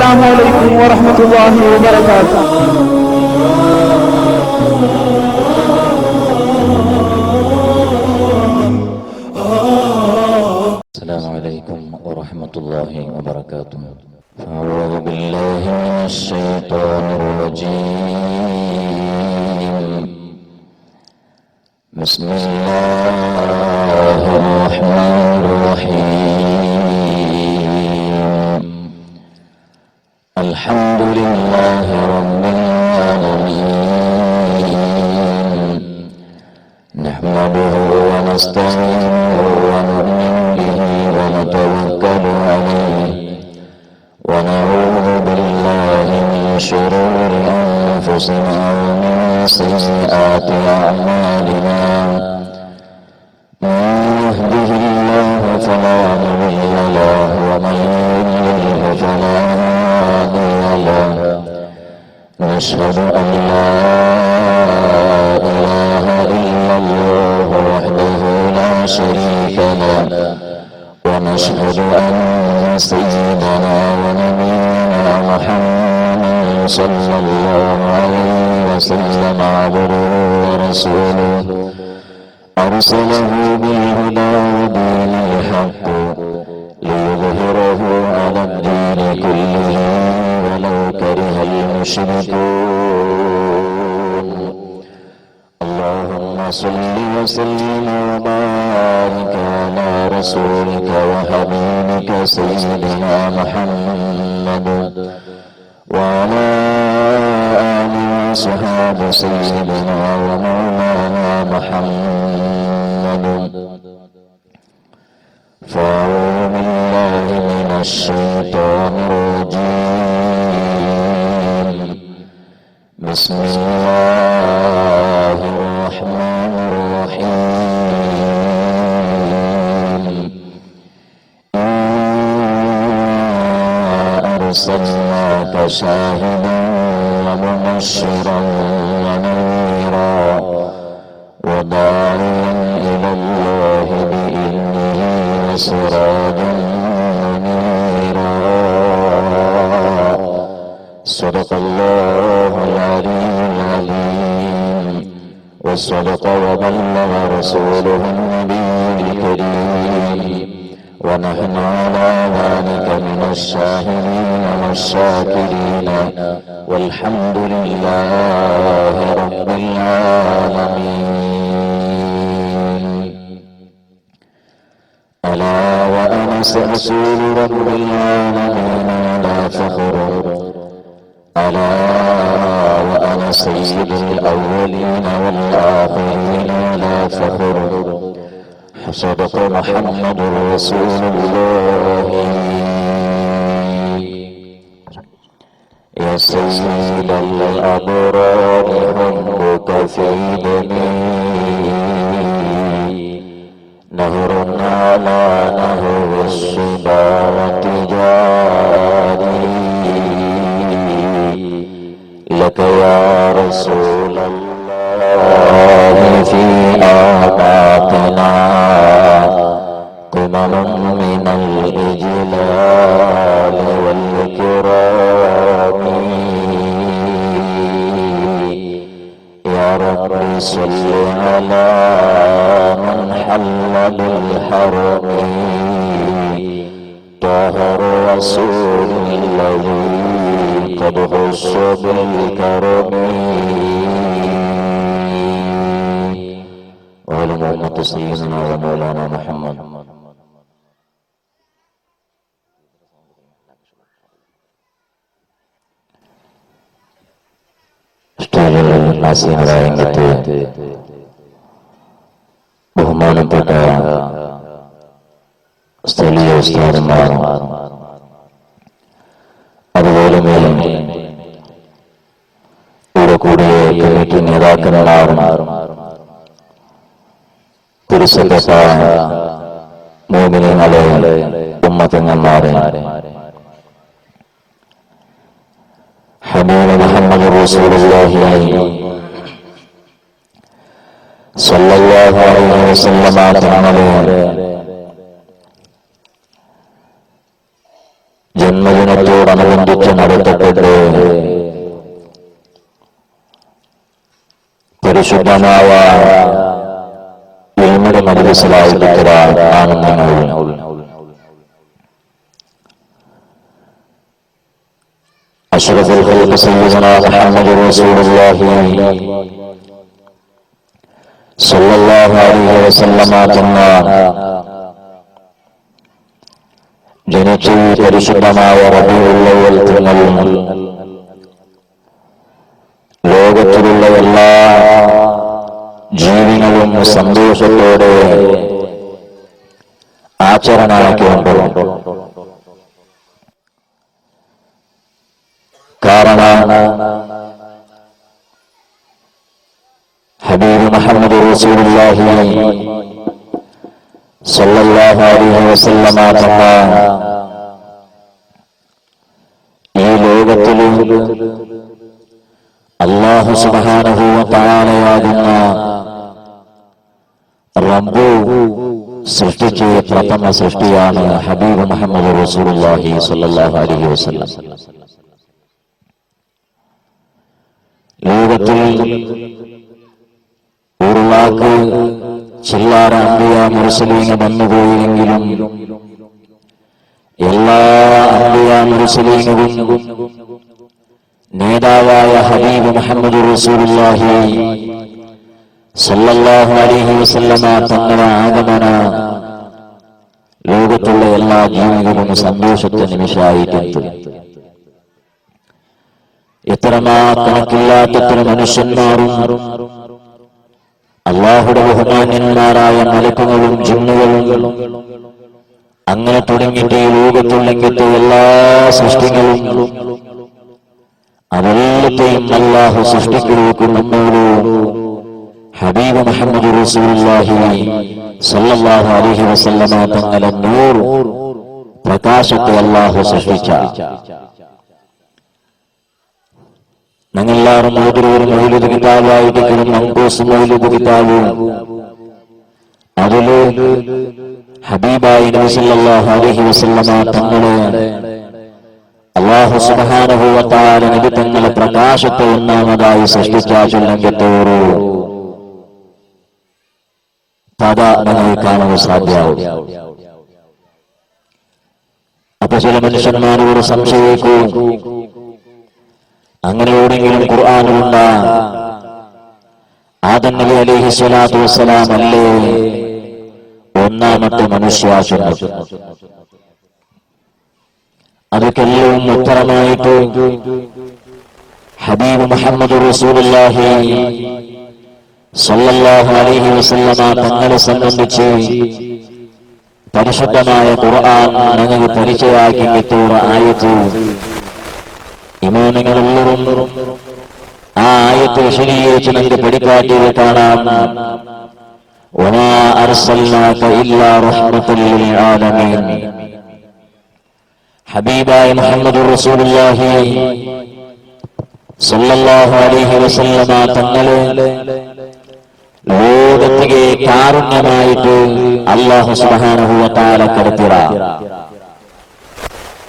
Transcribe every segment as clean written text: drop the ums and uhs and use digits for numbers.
السلام عليكم ورحمة الله وبركاته. السلام عليكم ورحمة الله وبركاته. أعوذ بالله من الشيطان الرجيم. بسم الله الرحمن الرحيم. الحمد لله رب العالمين. نحمده ونستعينه ونؤمن به ونتوكل عليه ونعوذ بالله من شرور أنفسنا ومن سيئات أعمالنا. من يهده الله فلا مضل له ومن يضلل فلا هادي له. نشهد أن لا إله إلا الله وحده لا شريك له ونشهد أن سيدنا ونبينا محمدا صلى الله عليه وسلم عبده ورسوله أرسله بالهدى ودين الحق ليظهره على الدين كله ولو كره المشركون. اللهم صل وسلم وبارك على رسولك وحبيبك سيدنا محمد وعلى آله وصحبه سيدنا ومولانا محمد. فأعوذ بالله من الشيطان الرجيم. بسم الله الرحمن الرحيم. إنا أرسلناك شاهدا ومبشرا ونذيرا وداعيا إلى الله بإذنه وسراجا منيرا. صدق الله العلي العظيم وصدق وبلغ رسوله النبي الكريم ونحن على ذلك من الشاهدين والشاكرين والحمد لله رب العالمين. ألا وأنا رسول رب العالمين لا فخر. ألا وأنا سيد الأولين والآخرين لا فخر. صدق محمد رسول الله. يا سيد الأبرار حبك في دمي نهر على نهر الصبا وتجاري. لك يا رسول الله في آفاقنا قمم من الإجلال والإكرام. يا رب صل على من حل بالحرم طه الرسول الذي قد خص بالكرم. وعلى محمد سيدنا ومولانا محمد. രംഗത്ത് ബഹുമാനപ്പെട്ട സ്ഥലീയ ഉസ്താദന്മാർ അതുപോലെ കൂടെ കൂടിയ കമ്മിറ്റി നേതാക്കന്മാർ തിരുസഭ മോമിനികളെ ഉമ്മത്തങ്ങന്മാരെ ഹബീബ് മുഹമ്മദ് റസൂലുള്ളാഹി സ്വല്ലല്ലാഹു അലൈഹി വസല്ലമ തങ്ങളുടെ ജന്മദിനത്തോടനുബന്ധിച്ച് പരിശുദ്ധമായ ഇൽമിന്റെ മജ്‌ലിസിലായിരിക്കുകയാണെന്ന് അഷ്റഫുൽ ഖൽഖ് സയ്യിദുനാ മുഹമ്മദ് റസൂലുള്ളാഹി സ്വല്ലല്ലാഹു അലൈഹി വസല്ലമ തങ്ങൾ ജനിച്ച പരിശുദ്ധമായ റബീഉൽ അവ്വൽ തിങ്കളിൽ ലോകത്തിലുള്ള എല്ലാ ജീവികളും സന്തോഷത്തോടെ ആചരണമാക്കിക്കൊണ്ട് കാരണം ഹബീബ് മുഹമ്മദ് റസൂലുള്ളാഹി സ്വല്ലല്ലാഹു അലൈഹി വസല്ലമ തങ്ങൾ ഈ ലോകത്തിൽ അല്ലാഹു സുബ്ഹാനഹു വ തആലയാകുന്ന റബ്ബ് സൃഷ്ടിച്ച പ്രഥമ സൃഷ്ടിയാണ് ഹബീബ് മുഹമ്മദ് റസൂലുള്ളാഹി സ്വല്ലല്ലാഹു അലൈഹി വസല്ലം. ലോകത്തിൽ ഒരു വാക്ക് ചില്ലാര അമ്പിയ മുർസലീന വന്നുപോയെങ്കിലും എല്ലാ അമ്പിയ മുർസലീനും നേതാവായ ഹബീബ് മുഹമ്മദ് റസൂലുള്ളാഹി സ്വല്ലല്ലാഹു അലൈഹി വസല്ലമ തങ്ങളുടെ ആഗമന ലോകത്തുള്ള എല്ലാ ജീവികളും സന്തോഷത്തെ നിമിഷമായിട്ടുണ്ട്. എത്രമാ കണക്കില്ലാത്തത്ര മനുഷ്യന്മാരും അല്ലാഹുവിന്റെ ബഹുമാന്യന്മാരായ മലക്കുകളും ജിന്നുകളും അങ്ങനെ തുടങ്ങിയിട്ട് ഈ ലോകത്തുള്ളെങ്കിട്ട് എല്ലാ സൃഷ്ടികളും അതെല്ലാത്തെയും അല്ലാഹു സൃഷ്ടിക്കലേക്ക് നമ്മോട് ഹബീബ് മുഹമ്മദ് റസൂലുള്ളാഹി സ്വല്ലല്ലാഹു അലൈഹി വസല്ലമ തങ്ങളുടെ നൂർ പ്രകാശത്തെ അല്ലാഹു സൃഷ്ടിച്ച ഞങ്ങളെല്ലാവരും ഓരോരു മൗലിദ് കിതാബായിരിക്കും മങ്കൂസ് മൗലിദ് കിതാബ് അതില് ഹബീബായി നബി സല്ലല്ലാഹു അലൈഹി വസല്ലമ തങ്ങളെ അല്ലാഹു സുബ്ഹാനഹു വ തആല നബി തങ്ങളെ പ്രകാശത്തെ ഒന്നാമതായി സൃഷ്ടിച്ച ചൊല്ലങ്കത്തോരു പദ നിങ്ങൾ കാണാൻ സാധ്യമാവും. അപ്പൊ ചില മനുഷ്യന്മാരോട് സംശയിക്കൂ, അങ്ങനെ എവിടെയെങ്കിലും ഖുർആനിലുണ്ട ആദം നബി അലൈഹി സ്വലാത്തു വസ്സലാം അല്ലേ ഒന്നാമത്തെ മനുഷ്യാശുദ്ധം? അതൊക്കെല്ലാം ഉത്തരമായിട്ട് ഹബീബ് മുഹമ്മദ് റസൂലുള്ളാഹി സ്വല്ലല്ലാഹു അലൈഹി വസല്ലമ തങ്ങളെ സംബന്ധിച്ച് പരിശുദ്ധമായ ഖുർആൻ ഞങ്ങൾക്ക് പരിചയമാക്കി കിട്ടിയ ആയത്ത് ഇമാമുകളെല്ലാവരും ആ ആയത്ത് വിശദീകരിച്ച് നമുക്ക് പഠിക്കാട്ടിയത് കാണാം. വമാ അർസൽനാക ഇല്ലാ റഹ്മത്തൽ ലിൽ ആലമീൻ. ഹബീബായ മുഹമ്മദ് റസൂലുള്ളാഹി സ്വല്ലല്ലാഹു അലൈഹി വസല്ലമ തങ്ങളെ ലോകത്തിലെ കാരുണ്യമായിട്ട് അല്ലാഹു സുബ്ഹാനഹു വ തആല കടത്തിറ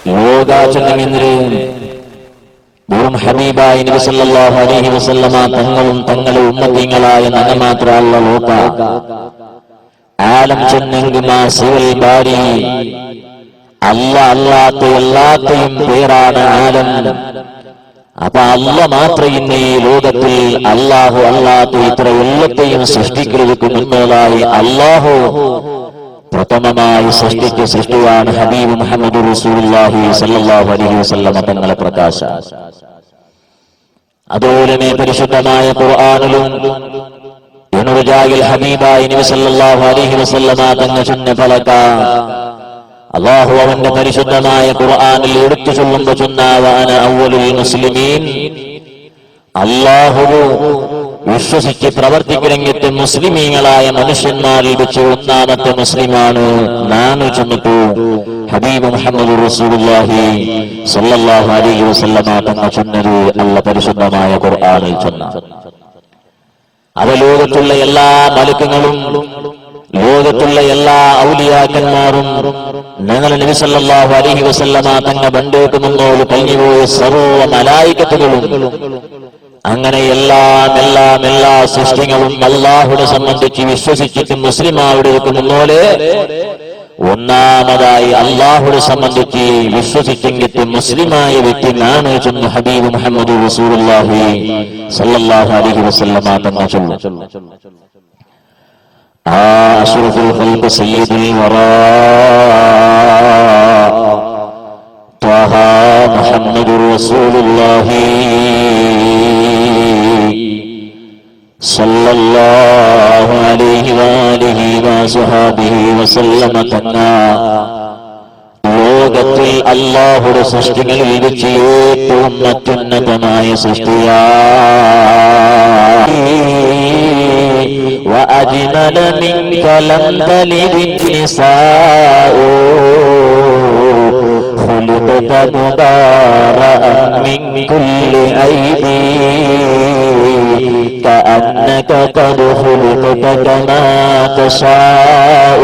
ലോകാചരണങ്ങളിൽ വെറും ഹബീബായ നബി സല്ലല്ലാഹു അലൈഹി വസല്ലമ തങ്ങളും തങ്ങളുടെ ഉമ്മത്തികളായ നന്മ മാത്രമല്ല ലോക ആലം ചെന്നെങ്കുമാ സിവൽ ബാരി അല്ലാത്ത എല്ലാത്തെയും പേരാണ് ആലം. അപ്പൊ അല്ല മാത്രം ഇന്ന് ഈ ലോകത്തിൽ അല്ലാഹു അല്ലാത്ത ഇത്ര എല്ലാത്തെയും സൃഷ്ടിക്കുന്നതിന് മുന്നോളായി അല്ലാഹു പ്രഥമമായി സൃഷ്ടിച്ച സൃഷ്ടിയാണ് ഹബീബ് മുഹമ്മദ് റസൂലുള്ളാഹി സ്വല്ലല്ലാഹു അലൈഹി വസല്ലമ തങ്ങളെ പ്രകാശ. അതുപോലെ പരിശുദ്ധമായ ഖുർആനിലും ഹബീബായി നബി സല്ലല്ലാഹു അലൈഹി വസല്ലമ തങ്ങൾ ചൊന്ന ഫലക അല്ലാഹു അവന്റെ പരിശുദ്ധമായ ഖുർആനിൽ എടുത്തു ചൊല്ലുമ്പോൾ ചൊന്ന വഅന അവ്വലുൽ മുസ്ലിമീൻ. അല്ലാഹു വിശ്വസിച്ച് പ്രവർത്തിക്കുന്നെങ്കിൽ മുസ്ലിമീങ്ങളായ മനുഷ്യന്മാരിൽ വെച്ച് ഒന്നാമത്തെ മുസ്ലിമാണ് നാനു ചൊന്നിട്ടു ഹബീബ് മുഹമ്മദ് റസൂലുള്ളാഹി സ്വല്ലല്ലാഹു അലൈഹി വസല്ലമ തങ്ങൾ ചൊന്നത് അല്ല പരിശുദ്ധമായ ഖുർആനിൽ ചൊന്ന. അവ ലോകത്തുള്ള എല്ലാ മലക്കുകളും ലോകത്തുള്ള എല്ലാ ഔലിയാക്കന്മാരും ഞങ്ങൾ നബി സല്ലല്ലാഹു അലൈഹി വസല്ലമ തങ്ങൾ ബണ്ടേക്ക് മുന്നോട് കഴിഞ്ഞുപോയ സർവ്വ മലായികത്തുകളും അങ്ങനെ എല്ലാ സൃഷ്ടികളും അല്ലാഹുവിനെ സംബന്ധിച്ച് വിശ്വസിച്ചിട്ട് മുസ്ലിമാവിടെ ഇരിക്കുന്നതുപോലെ ഒന്നാമതായി അല്ലാഹുവിനെ സംബന്ധിച്ച് വിശ്വസിച്ചെങ്കിൽ മുസ്ലിമായ വ്യക്തി ആണ് ചെന്ന് ഹബീബ് മുഹമ്മദ് റസൂലുള്ളാഹി സ്വല്ലല്ലാഹു അലൈഹി വസല്ലമ തങ്ങൾ ചൊല്ലുന്നു. അഷ്റഫുൽ ഖൽഖ് സയ്യിദുൽ വറാ ത്വഹ മുഹമ്മദുർ റസൂലുള്ളാഹി സല്ലല്ലാഹു അലൈഹി വആലിഹി വസഹബിഹി വസല്ലമ തന്ന ലോകത്തിൽ അല്ലാഹുവിന്റെ സൃഷ്ടികളിൽ വെച്ച് ഏറ്റവും അത്യുന്നതമായ സൃഷ്ടിയാണ്. വഅജ്മല മിൻക ലം തലിദ് നിസാഉ ഖുലിഖത മുബാറഅൻ മിൻ കുല്ലി ഐബി كأنك قد خلقت كما تشاء.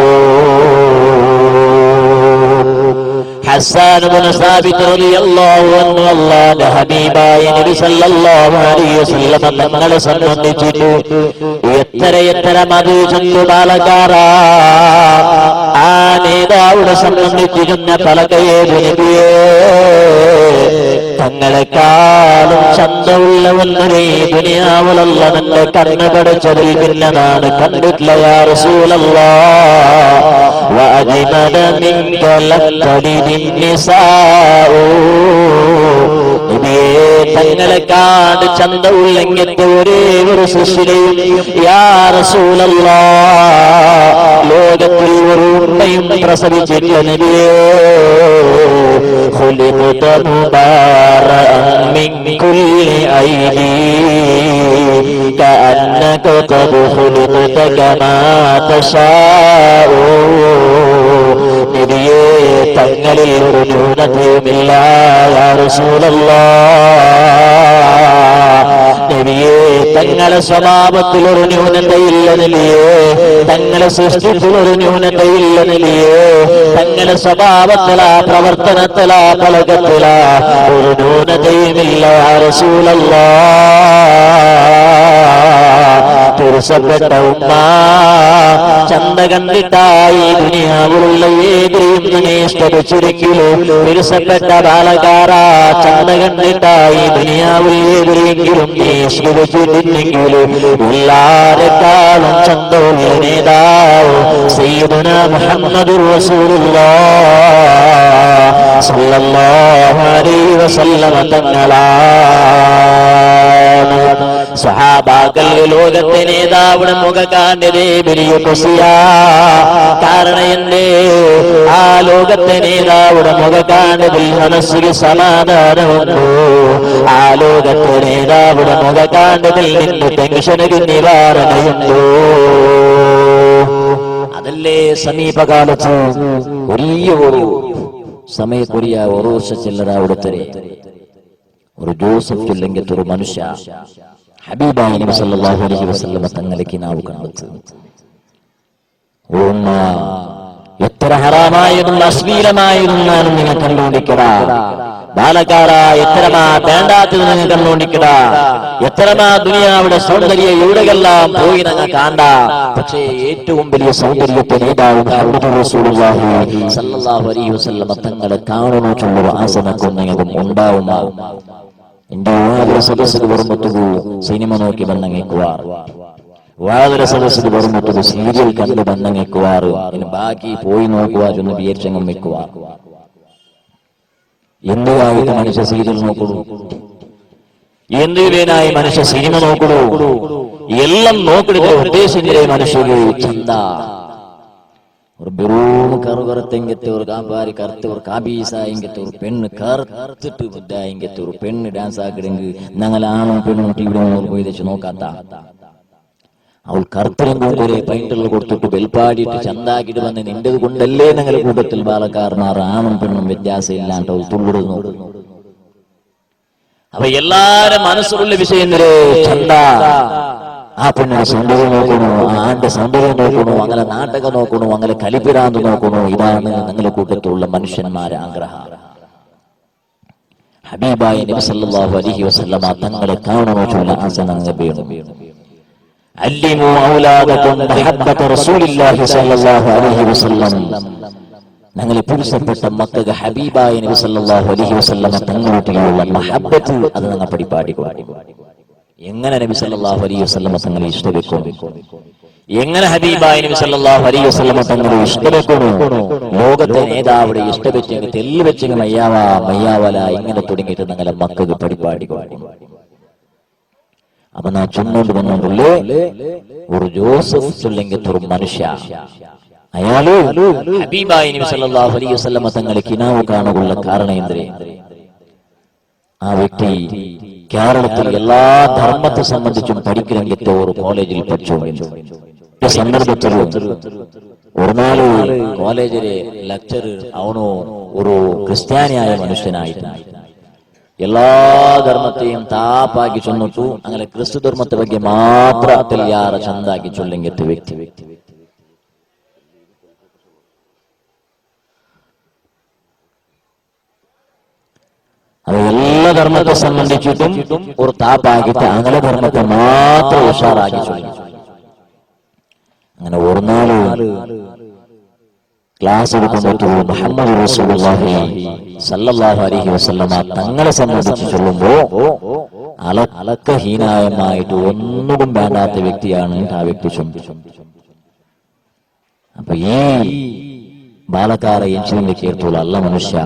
ഹസ്സാൻ ഇബ്നു സാബിത്ത് റളിയല്ലാഹു അൻഹു അല്ലാഹുവിന്റെ ഹബീബായ നബി സല്ലല്ലാഹു അലൈഹി വസല്ലം തങ്ങളെ സംബന്ധിച്ചിട്ട് എത്ര മധു ചന്തു ബാലകാരാ ആ നേതാവിനെ സംബന്ധിച്ചിരുന്ന പലകയെ നബിയേ തങ്ങളെക്കാളും ചന്തമുള്ളവന്നേ ദുനിയാവിലുള്ള നിന്റെ കണ്ണ് കടച്ചതിൽ പിന്നതാണ് കണ്ടിട്ടില്ല യാ റസൂലല്ലാഹ്. വഅജ്മല മിൻക ലം തലിദ് നിസാഉ നബിയേ തങ്ങളെക്കാട് ചന്തമുള്ളെങ്കിന്റെ ഒരേ ഒരു സൃഷ്ടിയും യാ റസൂലല്ലാഹ് ലോകത്തിൽ ഒരു ഉമ്മയും പ്രസവിച്ചില്ല നബിയേ. ഖുലിഖത മുബാറഅൻ മിൻ കുല്ലി ഐബി കഅന്നക ഖദ് ഖുലിഖത കമാ തശാഉ. നബിയേ തങ്ങളിൽ ഒരു ന്യൂനതയുമില്ല യാ റസൂലല്ലാഹ്. നബിയേ തങ്ങളെ സ്വഭാവത്തിൽ ഒരു ന്യൂനതയില്ല നബിയേ, തങ്ങളെ സൃഷ്ടിപ്പിലൊരു ന്യൂനതയില്ല നബിയേ, തങ്ങളെ സ്വഭാവത്തിലാ പ്രവർത്തനത്തിലാ പലകത്തിലാ ഒരു ന്യൂനതയുമില്ല യാ റസൂലല്ലാഹ്. തുറസപ്പെട്ട ഉമ്മ ചന്ത കണ്ടിട്ടായി ദുനിയാവിലുള്ള ഏതിലും ഇഷ്ടപ്പെട്ടിരിക്കലും തുറസപ്പെട്ട ബാലകാരാ ചന്ത കണ്ടിട്ടായി ദുനിയാവിൽ ഏതിലെങ്കിലും ഇഷ്ടപ്പെട്ടിരുന്നെങ്കിലും എല്ലാരെക്കാളും ചന്തമുള്ള നേതാവ് സയ്യിദുനാ മുഹമ്മദുർ റസൂലുള്ളാഹ് സല്ലല്ലാഹു അലൈഹി വസല്ലം തങ്ങളാണ്. സ്വഹാബാക്കൾ ലോകത്തെ നേതാവിടെ മുഖ കാണ്ടതേ വലിയ കുസിയാ. കാരണം എന്തേ ആ ലോകത്തെ നേതാവിടെ മുഖ കാണ്ടതിൽ മനസ്സിൽ സമാധാനമുണ്ടോ? ആ ലോകത്തെ നേതാവിടെ മുഖ കാണ്ടതിൽ നിന്ന് ടെൻഷനൊരു നിവാരണയുണ്ടോ? അതല്ലേ സമീപകാലത്ത് വലിയ ഒരു സമയത്തൊരിയ ഒരു വർഷ ചില്ലറ അവിടുത്തെ ഒരു ജോസഫ് ഇല്ലെങ്കിൽ ഒരു മനുഷ്യ ഹബീബായ നബി സല്ലല്ലാഹു അലൈഹി വസല്ലം തങ്ങൾക്ക് നാവ് കണ്ടെത്തു. എത്ര ഹറാമായതും അശ്ലീലമായതും നിങ്ങൾ കണ്ടുകൊണ്ടിരിക്കടാ ബാലക്കാരാ, എത്രമാ വേണ്ടാത്തത് നിങ്ങൾ കണ്ടുകൊണ്ടിരിക്കടാ, എത്രമാ ദുനിയാവിടെ സൗന്ദര്യ എവിടെയെല്ലാം പോയി നിങ്ങൾ കാണ്ട. പക്ഷേ ഏറ്റവും വലിയ സൗന്ദര്യത്തെ നേതാവ് മുഹമ്മദ് റസൂലുള്ളാഹി സല്ലല്ലാഹു അലൈഹി വസല്ലം തങ്ങളെ കാണുന്നതിനുള്ള ആസനക്കൊന്നും ഉണ്ടാവുമാവും. എന്റെ വാതിര സദസ്സിൽ വരുമ്പത്തുകൂ സിനിമ നോക്കി ബന്ധങ്ങേക്കുവാർ, വാതിര സദസ്സിൽ വരുമ്പത്തുകൂ സീരിയൽ കണ്ട് ബന്ധങ്ങേക്കുവാറ്, ഇനി ബാക്കി പോയി നോക്കുവാ ചെന്ന് വിയർച്ചങ്ങം വെക്കുവാർ. എന്തുവായിട്ട് മനുഷ്യ സീരിയൽ നോക്കൂ, എന്തിനായി മനുഷ്യ സിനിമ നോക്കൂ, എല്ലാം നോക്കിയിട്ട് ഉദ്ദേശിച്ചില്ലേ മനുഷ്യര് ചന്ത ഒരു ബെറൂം കറുകറുത്തെങ്കത്തെ ഒരു കാമ്പാരി കറുത്ത് ഒരു കാബീസായെങ്കത്തെ ഒരു പെണ്ണ് കറുത്തിട്ട് ബുദ്ധായെങ്കത്തെ ഒരു പെണ്ണ് ഡാൻസ് ആക്കിടെങ്കിൽ ഞങ്ങളാണോ പെണ്ണും ടി വി പോയി വെച്ച് നോക്കാത്ത അവൾ കറുത്തിറങ്ങും പോലെ പൈൻ്റുള്ള കൊടുത്തിട്ട് ബെൽപ്പാടിയിട്ട് ചന്താക്കിട്ട് വന്ന് നിന്റേത് കൊണ്ടല്ലേ ഞങ്ങൾ കൂട്ടത്തിൽ ബാലക്കാരന്മാർ ആണും പെണ്ണും വ്യത്യാസം ഇല്ലാണ്ട് അവൾ തുള്ളിടുന്നു. അപ്പൊ എല്ലാരും മനസ്സിലുള്ള വിഷയം ചന്ത. ആ പെണ്ണിന്റെ സൗന്ദര്യം നോക്കണു, ആന്റെ സൗന്ദര്യം നോക്കണു, അങ്ങനെ നാട്ടകം നോക്കണു, അങ്ങനെ കലിപ്പിരാന്ത് നോക്കണു. ഇതാണ് ഞങ്ങളുടെ കൂട്ടത്തിലുള്ള മനുഷ്യന്മാരെ ആഗ്രഹം. ഹബീബായ നബി സല്ലല്ലാഹു അലൈഹി വസല്ലമ തങ്ങളെ കാണുമോ ചൊല്ല ആസനങ്ങബേണു അല്ലിമു ഔലാദകും മഹബ്ബത റസൂലില്ലാഹി സല്ലല്ലാഹു അലൈഹി വസല്ലം ഞങ്ങളെ പുരുഷപ്പെട്ട മക്കൾക്ക് ഹബീബായ നബി സല്ലല്ലാഹു അലൈഹി വസല്ലമ തങ്ങളോടുള്ള മഹബ്ബത്ത് അത് ഞങ്ങൾ പഠിപ്പാടിക്കും. എങ്ങനെ നബി സല്ലല്ലാഹു അലൈഹി വസല്ലമ തങ്ങളെ ഇഷ്ടപ്പെക്കും, എങ്ങനെ ഹബീബായ നബി സല്ലല്ലാഹു അലൈഹി വസല്ലമ തങ്ങളെ ഇഷ്ടപ്പെക്കുന്നു, ലോകത്തെ നേതാവിടെ ഇഷ്ടപ്പെച്ചെങ്കിൽ തെല്ല് വെച്ചെങ്കിൽ മയ്യാവല ഇങ്ങനെ തുടങ്ങിയിട്ട് ഞങ്ങളെ മക്കൾക്ക് പഠിപ്പാടിക്കും. അപ്പൊ നാ ചൊന്നോണ്ട് വന്നോണ്ടല്ലേ ഒരു ജോസഫ് ചൊല്ലെങ്കിൽ ഒരു മനുഷ്യ അയാള് ഹബീബായ നബി സല്ലല്ലാഹു അലൈഹി വസല്ലമ തങ്ങളെ കിനാവ് കാണുള്ള കാരണം എന്തേ? ആ വ്യക്തി കേരളത്തിൽ എല്ലാ ധർമ്മത്തെ സംബന്ധിച്ചും പഠിക്കലെങ്കിത്തെ ഒരു കോളേജിൽ പഠിച്ചു. സന്ദർഭത്തിൽ ഒരു നാല് കോളേജിലെ ലെക്ചറർ അവനോ ഒരു ക്രിസ്ത്യാനിയായ മനുഷ്യനായിട്ട് എല്ലാ ധർമ്മത്തെയും താപ്പാക്കി ചൊന്നിട്ടു. അങ്ങനെ ക്രിസ്തു ധർമ്മത്തെ ಬಗ್ಗೆ ಮಾತ್ರ തെല്യാറ ചന്താക്കി ചൊല്ലെങ്കിത്തെ വ്യക്തി അത് എല്ലാ ധർമ്മത്തെ സംബന്ധിച്ചിട്ടും ഒരു താപ്പാക്കിട്ട് അങ്ങനെ ധർമ്മത്തെ മാത്രം ഉഷാറാക്കി ചൊല്ലി. അങ്ങനെ ഒരു നാല് ക്ലാസ് എടുക്കുമ്പോൾ മുഹമ്മദ് റസൂലുള്ളാഹി സല്ലല്ലാഹു അലൈഹി വസല്ലമ തങ്ങളെ സംബന്ധിച്ച് ചൊല്ലുമ്പോ അലക്കഹീനായമായിട്ട് ഒന്നും വേണ്ടാത്ത വ്യക്തിയാണ് ആ വ്യക്തി ചൊല്ലുന്നത്. അപ്പൊ ഈ ബാലക്കാര എഞ്ചിനെ കേട്ടുള്ള അല്ല മനുഷ്യ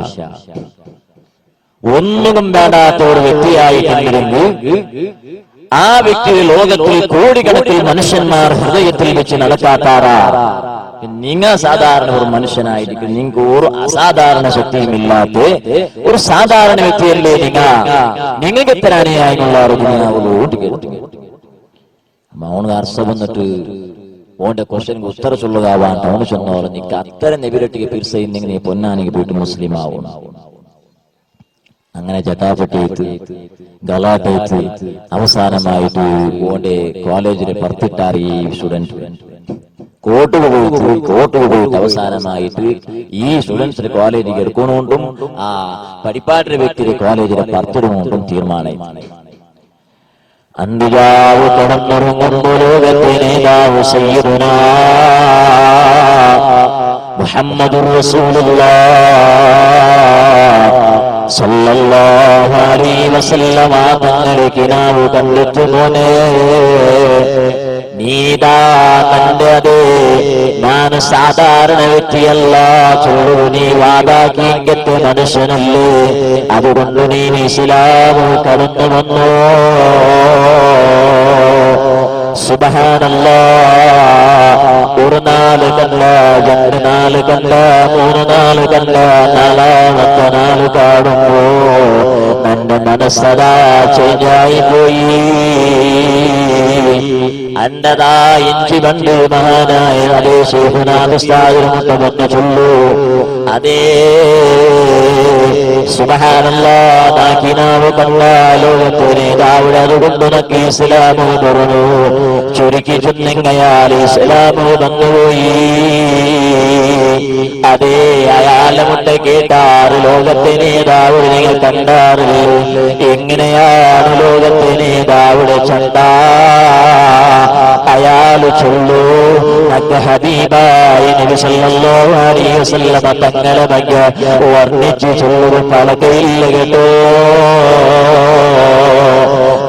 ഒന്നും വേണ്ടാത്ത ഒരു വ്യക്തിയായിട്ടുണ്ടെങ്കിൽ ആ വ്യക്തി ലോകത്തിൽ കോടിക്കണക്കിൽ മനുഷ്യന്മാർ ഹൃദയത്തിൽ വെച്ച് നടക്കാത്താറാ. നിങ്ങൾ സാധാരണ ഒരു മനുഷ്യനായിരിക്കും, നിങ്ങൾക്ക് ഒരു അസാധാരണ ശക്തിയുമില്ലാത്ത ഒരു സാധാരണ വ്യക്തിയല്ലേ നിങ്ങൾക്ക് എത്ര അണിയായുള്ള മൗണ് അർസം വന്നിട്ട് ഓന്റെ ക്വസ്റ്റ്യൻ ഉത്തര ചൊല്ലുകാവാൻ ടൗണ് ചെന്നോളൂ. നിനക്ക് അത്തരം നെബിരട്ടിക്ക് പിരിസെങ്കിൽ നീ പൊന്നാണെങ്കിൽ പോയിട്ട് മുസ്ലിം ആവും. അങ്ങനെ ചട്ടാപ്പട്ടിയിട്ട് ഗലാട്ടയത്ത് അവസാനമായിട്ട് ഓന്റെ കോളേജിൽ പറത്തിട്ടാറ് ഈ സ്റ്റുഡന്റ് കോർട്ട് പോയിട്ട് അവസാനമായിട്ട് ഈ സ്റ്റുഡൻസിന്റെ കോളേജിൽ എടുക്കണോണ്ടും ആ പഠിപ്പാട്ട വ്യക്തിയുടെ കോളേജിലെ പറത്തിടുകൊണ്ടും തീരുമാനമാണ്. അന്തിജാവ് കിടന്നുറങ്ങുമ്പോ ലോകത്തെ നേതാവ് സയ്യിദുനാ മുഹമ്മദുർ റസൂലുള്ളാഹ് സല്ലല്ലാഹു അലൈഹി വസല്ലമ തങ്ങളെ കിനാവ് കണ്ടിട്ട് മോനെ നീതാ തന്റെ അതേ ഞാൻ സാധാരണ വ്യക്തിയല്ല ചൊല്ലു, നീ വാദാക്കിയത്തെ മനുഷ്യനല്ലേ, അതുകൊണ്ട് നീ ഇസ്ലാം കടന്നു വന്നോ. സുബ്ഹാനല്ലാഹ്, ഒരു നാല് കണ്ട, രണ്ട് നാല് കണ്ട, മൂന്ന് നാല് കണ്ട, നാലാമത്തെ നാല് കാണുമ്പോ എന്റെ മനസ്സതാ ചേഞ്ചായി പോയി. അന്നതാ ഇഞ്ചി കണ്ട് മഹാനായ അതേ ശൈഖുനാഥുസ്താദിനെ വന്ന് ചൊല്ലു, അതേ സുബ്ഹാനല്ലാഹ് നാക്കിനാവ് കണ്ട ലോകത്തെ നേതാവിടെ അതുകൊണ്ട് നക്കി ഇസ്ലാമു പറഞ്ഞു. ചുരുക്കി ചൊന്നെങ്കയാൽ ഇസ്ലാമു വന്നുപോയി. അതേ അയാളെ മുട്ട കേട്ടാറ് ലോകത്തെ നേതാവ് നിങ്ങൾ കണ്ടാറില്ല. എങ്ങനെയാണ് ലോകത്തെ നേതാവിടെ ചണ്ട? അയാള് ചൊല്ലു, ഹബീബായ നബി സല്ലല്ലാഹു അലൈഹി വസല്ലമ തങ്ങളെ ಬಗ್ಗೆ വർണ്ണിച്ചു ചൊല്ലും പലകയില്ല കേട്ടോ.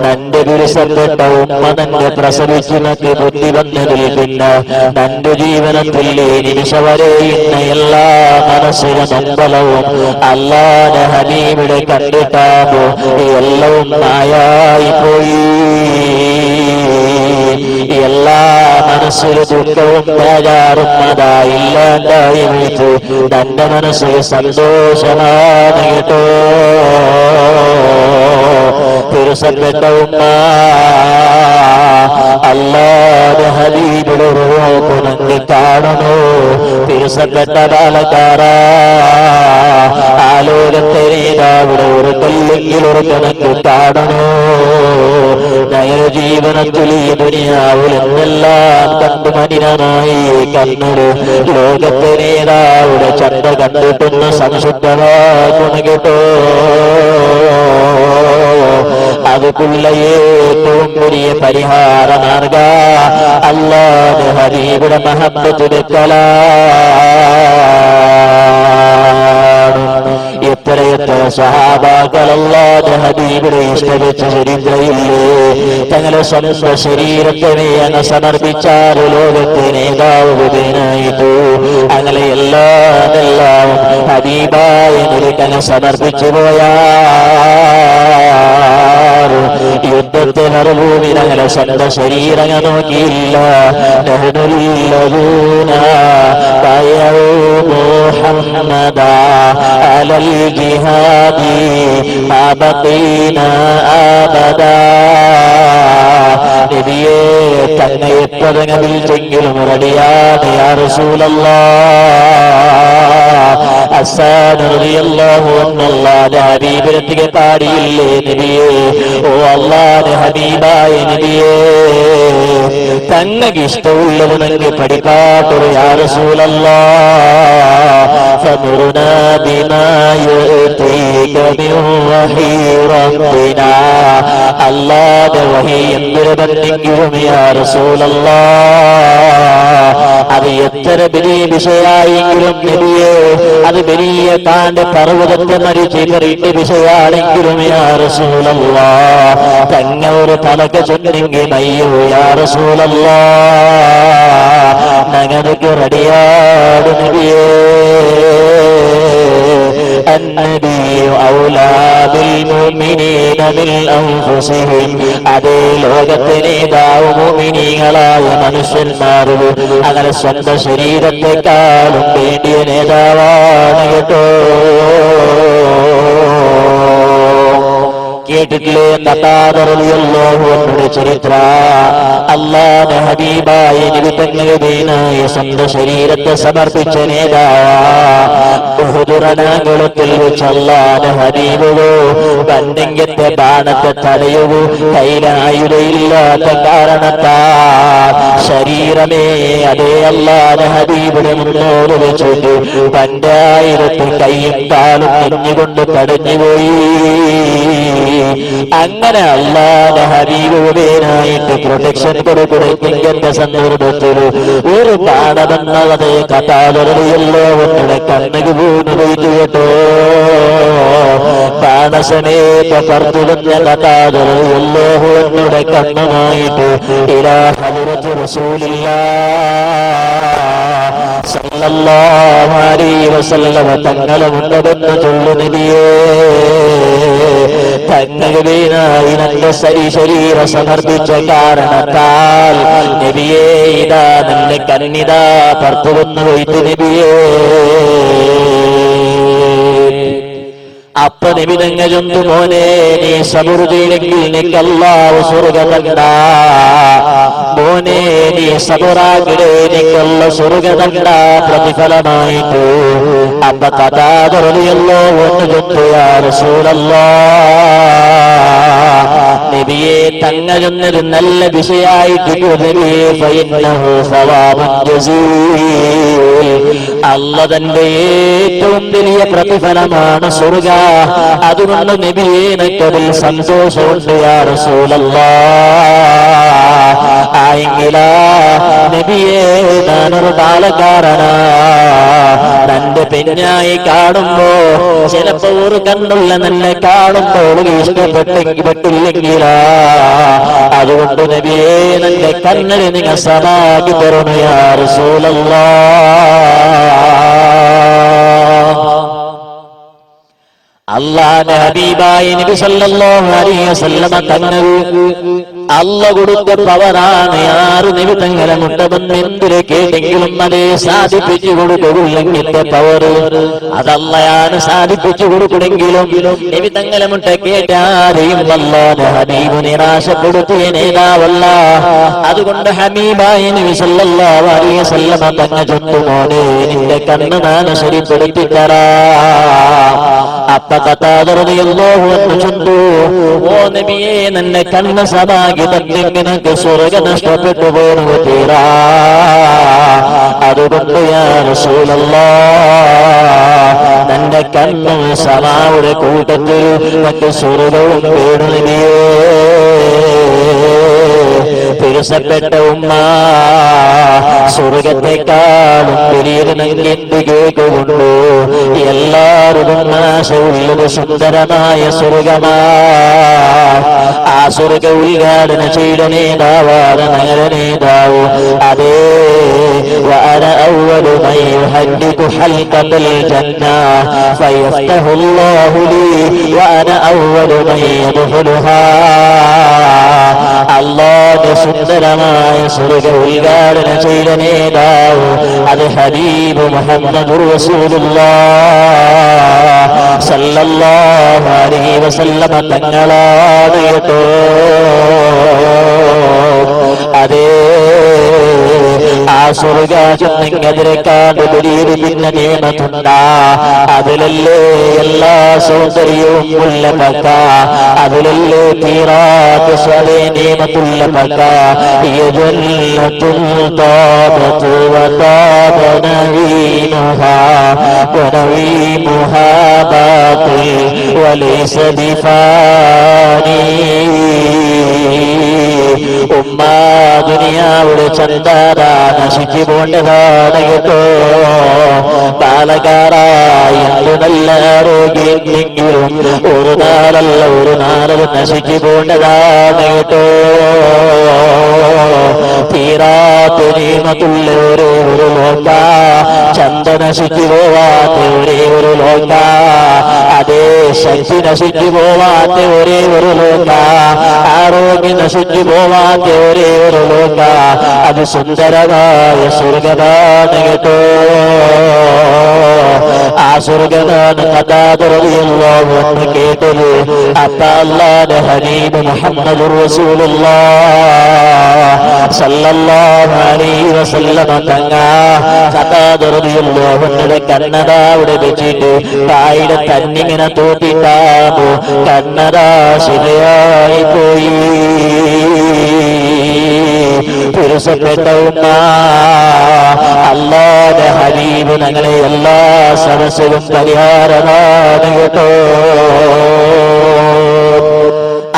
നന്റെ പുരുഷപ്പെട്ട ഉമ്മ തന്നെ പ്രസവിച്ചുനക്ക് ബുദ്ധി വന്നതിൽ പിന്നെ നന്റെ ജീവനത്തിൽ നിമിഷ വരെ ഇന്ന എല്ലാ മനസ്സിന് നമ്പലവും അല്ലാതെ ഹബീബിടെ കണ്ടിട്ടാകും എല്ലാം നായായി പോയി. എല്ലാ മനസ്സിന് ദുഃഖവും ബേജാറും അതായില്ലാണ്ടായി വിളിച്ചു തന്റെ മനസ്സിൽ സന്തോഷമാണ് കേട്ടോ. പുരുഷപ്പെട്ട ഉമ്മ അല്ലാതെ ഹബീബിടെ റൂഹ് കാണണോ? പുരുഷപ്പെട്ട ബാലക്കാര ആലോകത്തെ നേതാവിടെ ഒരു കല്ലെങ്കിൽ ഒരു കണക്ക് കാണണോ? നയജീവനത്തിൽ ഈ ദുനിയാവിൽ എന്നെല്ലാം കണ്ടു മനിതനായി കണ്ണുട് ലോകത്തെ നേതാവിടെ കണ്ടിട്ടൊന്ന് സംശുദ്ധമാക്കണം കേട്ടോ. അതുക്കുള്ള ഏറ്റവും വലിയ പരിഹാര മാർഗ അല്ലാഹുവിന്റെ ഹബീബിന്റെ മഹബ്ബത്തിലേക്കലാണ്. എത്രയെത്ര സ്വഹാബാക്കൾ അല്ലാഹുവിന്റെ ഹബീബിനെ ഇഷ്ടപ്പെച്ച ചരിത്രമില്ലേ? തങ്ങളുടെ സ്വന്തം ശരീരത്തിനെ അങ്ങ് സമർപ്പിച്ചാൽ ലോകത്തെ നേതാവുനായിട്ടു അങ്ങനെ എല്ലാം ഹബീബായ നിലക്കങ്ങ് സമർപ്പിച്ചു പോയാ യുദ്ധത്തെ മറുഭൂമിനങ്ങനെ സ്വന്തം ശരീരം നോക്കിയില്ല. അലൽ ജിഹാദി അബഖീന അബദാ. നബിയേ തന്നെ എത്രതെങ്കിലും റെഡിയാണ് യാ റസൂലല്ലാഹ്. ഹസ്സാൻ റളിയല്ലാഹു അൻഹു അല്ലാഹുവിന്റെ ഹബീബിനെ പാടിയില്ലേ നബിയേ? ഓ അല്ലാഹുവിന്റെ ഹബീബായ നബിയേ, തങ്ങൾക്ക് ഇഷ്ടമുള്ളവനെങ്കിൽ പഠിപ്പാട്ടൊരു യാ റസൂലല്ലാഹ്. ഫമുർനാ ബിമാ യുതീക മിൻ വഹീ റബ്ബിനാ. അല്ലാഹുവിന്റെ വഹി എന്തൊരു ബന്ധിക്കും യാ റസൂലല്ലാഹ്. അത് എത്ര വലിയ വിഷയായെങ്കിലും നബിയേ, അത് വലിയ താന്റെ പർവ്വതത്തെ മരിച്ച് കറിന്റെ വിഷയാണെങ്കിലും യാ റസൂലല്ലാഹ്. തങ്ങ ഒരു തലക്ക് ചൊന്നെങ്കിൽ മയ്യോ യാ റസൂലല്ലാഹ്. ഞങ്ങൾക്ക് റെഡിയാട് നബിയേ. النبي أولى بالمؤمنين من أنفسهم. അതേ ലോകത്തിലെ മുഅ്മിനീങ്ങളായ മനുഷ്യന്മാരും അങ്ങനെ സ്വന്തം ശരീരത്തെക്കാളും വേണ്ടിയ നേതാവാണ് കേട്ടോ. കേട്ടിട്ടില്ലേ ഖതാദ റളിയല്ലാഹു അൻഹുവിന്റെ ചരിത്ര? അല്ലാഹുവിന്റെ ഹബീബായ നബി തങ്ങളുടെ സ്വന്തം ശരീരത്തെ സമർപ്പിച്ച നേതാവ് ഉഹുദ് രണാകുളത്തിൽ വെച്ച് അല്ലാഹുവിന്റെ ഹബീബ് ബന്ധിങ്കത്തെ ബാണത്തെ തടയുകൂ കൈലായുധയില്ലാത്ത കാരണത്താൽ ശരീരമേ അതേ അല്ലാഹുവിന്റെ ഹബീബിനെ മുന്നോട്ട് വെച്ചിട്ട് 2000 കൈയും കാലും നെഞ്ഞുകൊണ്ട് തടഞ്ഞുപോയി. അങ്ങനെ അല്ലാഹുവിന്റെ ഹബീബിനായിട്ട് പ്രൊട്ടക്ഷൻ കൊടുക്കുന്ന സന്ദർഭത്തിൽ ഒരു പാഠമെന്നതേ കഥാതറിയല്ലോ ഒന്നുടെ കണ്ണുക്ക് വീണ് പോയിട്ട് കേട്ടോ. പാഠസമേത പറത്തുന്ന കഥാതറിയല്ലോ ഒന്നുടെ കണ്ണുമായിട്ട് ഇലാ ഹദ്റത്ത് റസൂലില്ലാഹ് സല്ലല്ലാഹു അലൈഹി വസല്ലം തങ്ങളുണ്ടെന്ന് ചൊല്ലു നബിയേ. തങ്ങളുടേതായി നല്ല ശരീര സമർപ്പിച്ച കാരണത്താൽ നബിയേ ഇതാ നല്ല കന്നിതാ പുറത്തു വന്നു പോയിട്ട് നബിയേ. അപ്പ നബി തങ്ങൾ ചൊന്നു മോനെ നീ സബൂർ ചെയ്തെങ്കിൽ നിനക്ക് അല്ലാഹു സ്വർഗ്ഗം തന്നാ. മോനെ നീ സബൂറാകിടേ നിനക്കുള്ള സ്വർഗ്ഗം തന്നാ പ്രതിഫലമായിട്ട്. അപ്പ ഖതാദ റളിയല്ലാഹു അൻഹു ചൊന്നു യാ റസൂലല്ലാഹ്. നബിയെ തങ്ങളൊന്നൊരു നല്ല വിഷയായിട്ട് നബിയെ ഫഇന്നഹു സവാബുൻ ജസീൽ. അല്ലാഹു തന്റെ ഏറ്റവും വലിയ പ്രതിഫലമാണ് സ്വർഗ്ഗം. അതുകൊണ്ട് നബിയെ എനിക്കതിൽ സന്തോഷമുണ്ട് യാ റസൂലല്ലാഹ്. ആയെങ്കിലാ നബിയെ ഞാനൊരു ബാലക്കാരനാ. തന്റെ പെണ്ണായി കാണുമ്പോ ചിലപ്പോ ഒരു കണ്ണുള്ള തന്നെ കാണുമ്പോൾ ഇഷ്ടപ്പെട്ടില്ലെങ്കിലാ. അതുകൊണ്ട് നബിയെ എന്റെ കണ്ണിന് നിങ്ങൾ സമാക്കി തരണു യാ റസൂലല്ലാഹ്. അല്ലാഹുവിന്റെ ഹബീബായ നബി സല്ലല്ലാഹു അലൈഹി വസല്ലമ തങ്ങൾ അല്ലാഹു കൊടുത്ത പവറാണ്. ആറ് നബി തങ്ങളെ മുട്ടബന്ന് എന്തിരെ കേട്ടെങ്കിലും അതേ സാധിപ്പിച്ചു കൊടുക്കുള്ളെങ്കിലത്തെ പവർ അതല്ലയാണ് സാധിപ്പിച്ചു കൊടുക്കണമെങ്കിലും നബി തങ്ങളെ മുട്ട കേട്ടാരെയും അല്ലാഹുവിന്റെ ഹബീബ് നിരാശപ്പെടുത്തിയ നേതാവല്ല. അതുകൊണ്ട് ഹബീബായ നബി സല്ലല്ലാഹു അലൈഹി വസല്ലമ തങ്ങൾ ചൊന്നു മോനെ നിന്റെ കണ്ണ് ഞാൻ ശരിപ്പെടുത്തി തരാം. അപ്പ ഖതാദ റളിയല്ലാഹു അൻഹു ചൊന്നു ഓ നബിയേ നിന്റെ കണ്ണ് സമാഗി തന്നിങ്ങനെ സ്വർഗ്ഗം നഷ്ടപ്പെട്ടു പോകുന്നു തീരാ. അതുകൊണ്ട് യാ റസൂലല്ലാഹ് കണ്ണും സമാവിടെ കൂട്ടത്തിൽ മറ്റ് സ്വർഗവും പേടുന്നില്ലേ പിരുസപ്പെട്ട ഉമ്മ സ്വർഗത്തെക്കാളും വലിയൊരു എന്ത് കേൾക്കുകൊണ്ടു എല്ലാവരും നാശമുള്ളത് സുന്ദരമായ സ്വർഗമാ ആ സ്വർഗ ഉദ്ഘാടന ചെയ്ത നേതാവാണ് നഗര നേതാവ് അതേ وأنا أول من يحدث حلقة الجنة فيفتح الله لي وأنا أول من يدخلها അല്ലാഹുവിന്റെ സുന്ദരമായ സ്വർഗ ഉദ്ഘാടന ചെയ്ത നേതാവ് അത് ഹബീബ് മുഹമ്മദുർ റസൂലുള്ളാഹ് സല്ലല്ലാഹു അലൈഹി വസല്ലം തങ്ങളാണ് കേട്ടോ അതേ ആ സ്വർഗാജം നിങ്ങതിരെക്കാണ്ട് വലിയൊരു പിന്നെ നിയമത്തുണ്ടാ അതിലല്ലേ എല്ലാ സൗന്ദര്യവും ഉള്ള പക്ക അതിലല്ലേ തീരാത്ത സ്വലേ നിയമത്തുള്ള പക്ക ഉമ്മ ദുനിയാവുടെ ചന്ദാര നശിച്ചു പോണ്ടതാണ് കേട്ടോ ബാലകാരായി എന്തു നല്ല ആരോഗ്യമെങ്കിലും ഒരു നാളല്ല ഒരു നാളത് നശിച്ചു പോണ്ടതാണ് കേട്ടോ തീരാത്ത നിയമത്തുള്ള ഒരേ ഒരു ലോക ചന്ത നശിച്ചു പോവാത്ത ഒരേ ഒരു ലോക അതേ ശക്തി നശിച്ചു പോവാത്ത ഒരേ ഒരു ലോക ആരോഗ്യം നശിച്ചു പോവാത്ത ഒരേ ഒരു ലോക അത് സുന്ദരമായ സ്വർഗമാണ് കേട്ടോ ആ സ്വർഗമാണ് കഥാതുറവിയല്ലോ എന്ന് കേട്ടത് അപ്പ അല്ലാഹുവിന്റെ ഹബീബ് മുഹമ്മദുർ റസൂലുള്ളാഹ് സല്ലല്ലാഹു അലൈഹി വസല്ലം തങ്ങ കഥാതുറവിയല്ലോ അവരുടെ കണ്ണട അവിടെ വെച്ചിട്ട് തായുടെ തന്നിങ്ങനെ തോട്ടിട്ടാമോ കണ്ണട ശരിയായി പോയി പുരുഷപ്പെട്ട ഉമ്മ അല്ലാഹുവിന്റെ ഹബീബ് ഞങ്ങളെ എല്ലാ സരസ്വരും പരിഹാരമാണ് കേട്ടോ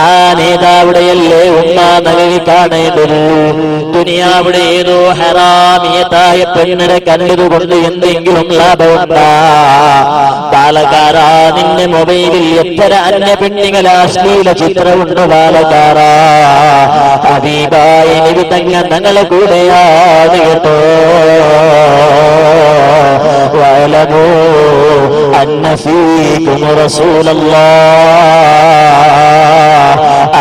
ആ നേതാവിടെയല്ലേ ഉമ്മ നഗരി കാണേണ്ടത് ദുനിയാവിടെ ഏതോ ഹറാമിയതായ പെണ്ണിനെ കണ്ടതുകൊണ്ട് എന്തെങ്കിലും ലാഭമുണ്ടാ ബാലകാരാ നിന്റെ മൊബൈലിൽ എത്ര അന്യ പെണ്ണികൾ അശ്ലീല ചിത്രമുണ്ട് ബാലകാരാ ഹബീബായ നബി തങ്ങൾ ഞങ്ങളെ കൂടെയാണ് കേട്ടോ വഅലമൂ അന്ന ഫീകും റസൂലല്ലാഹ്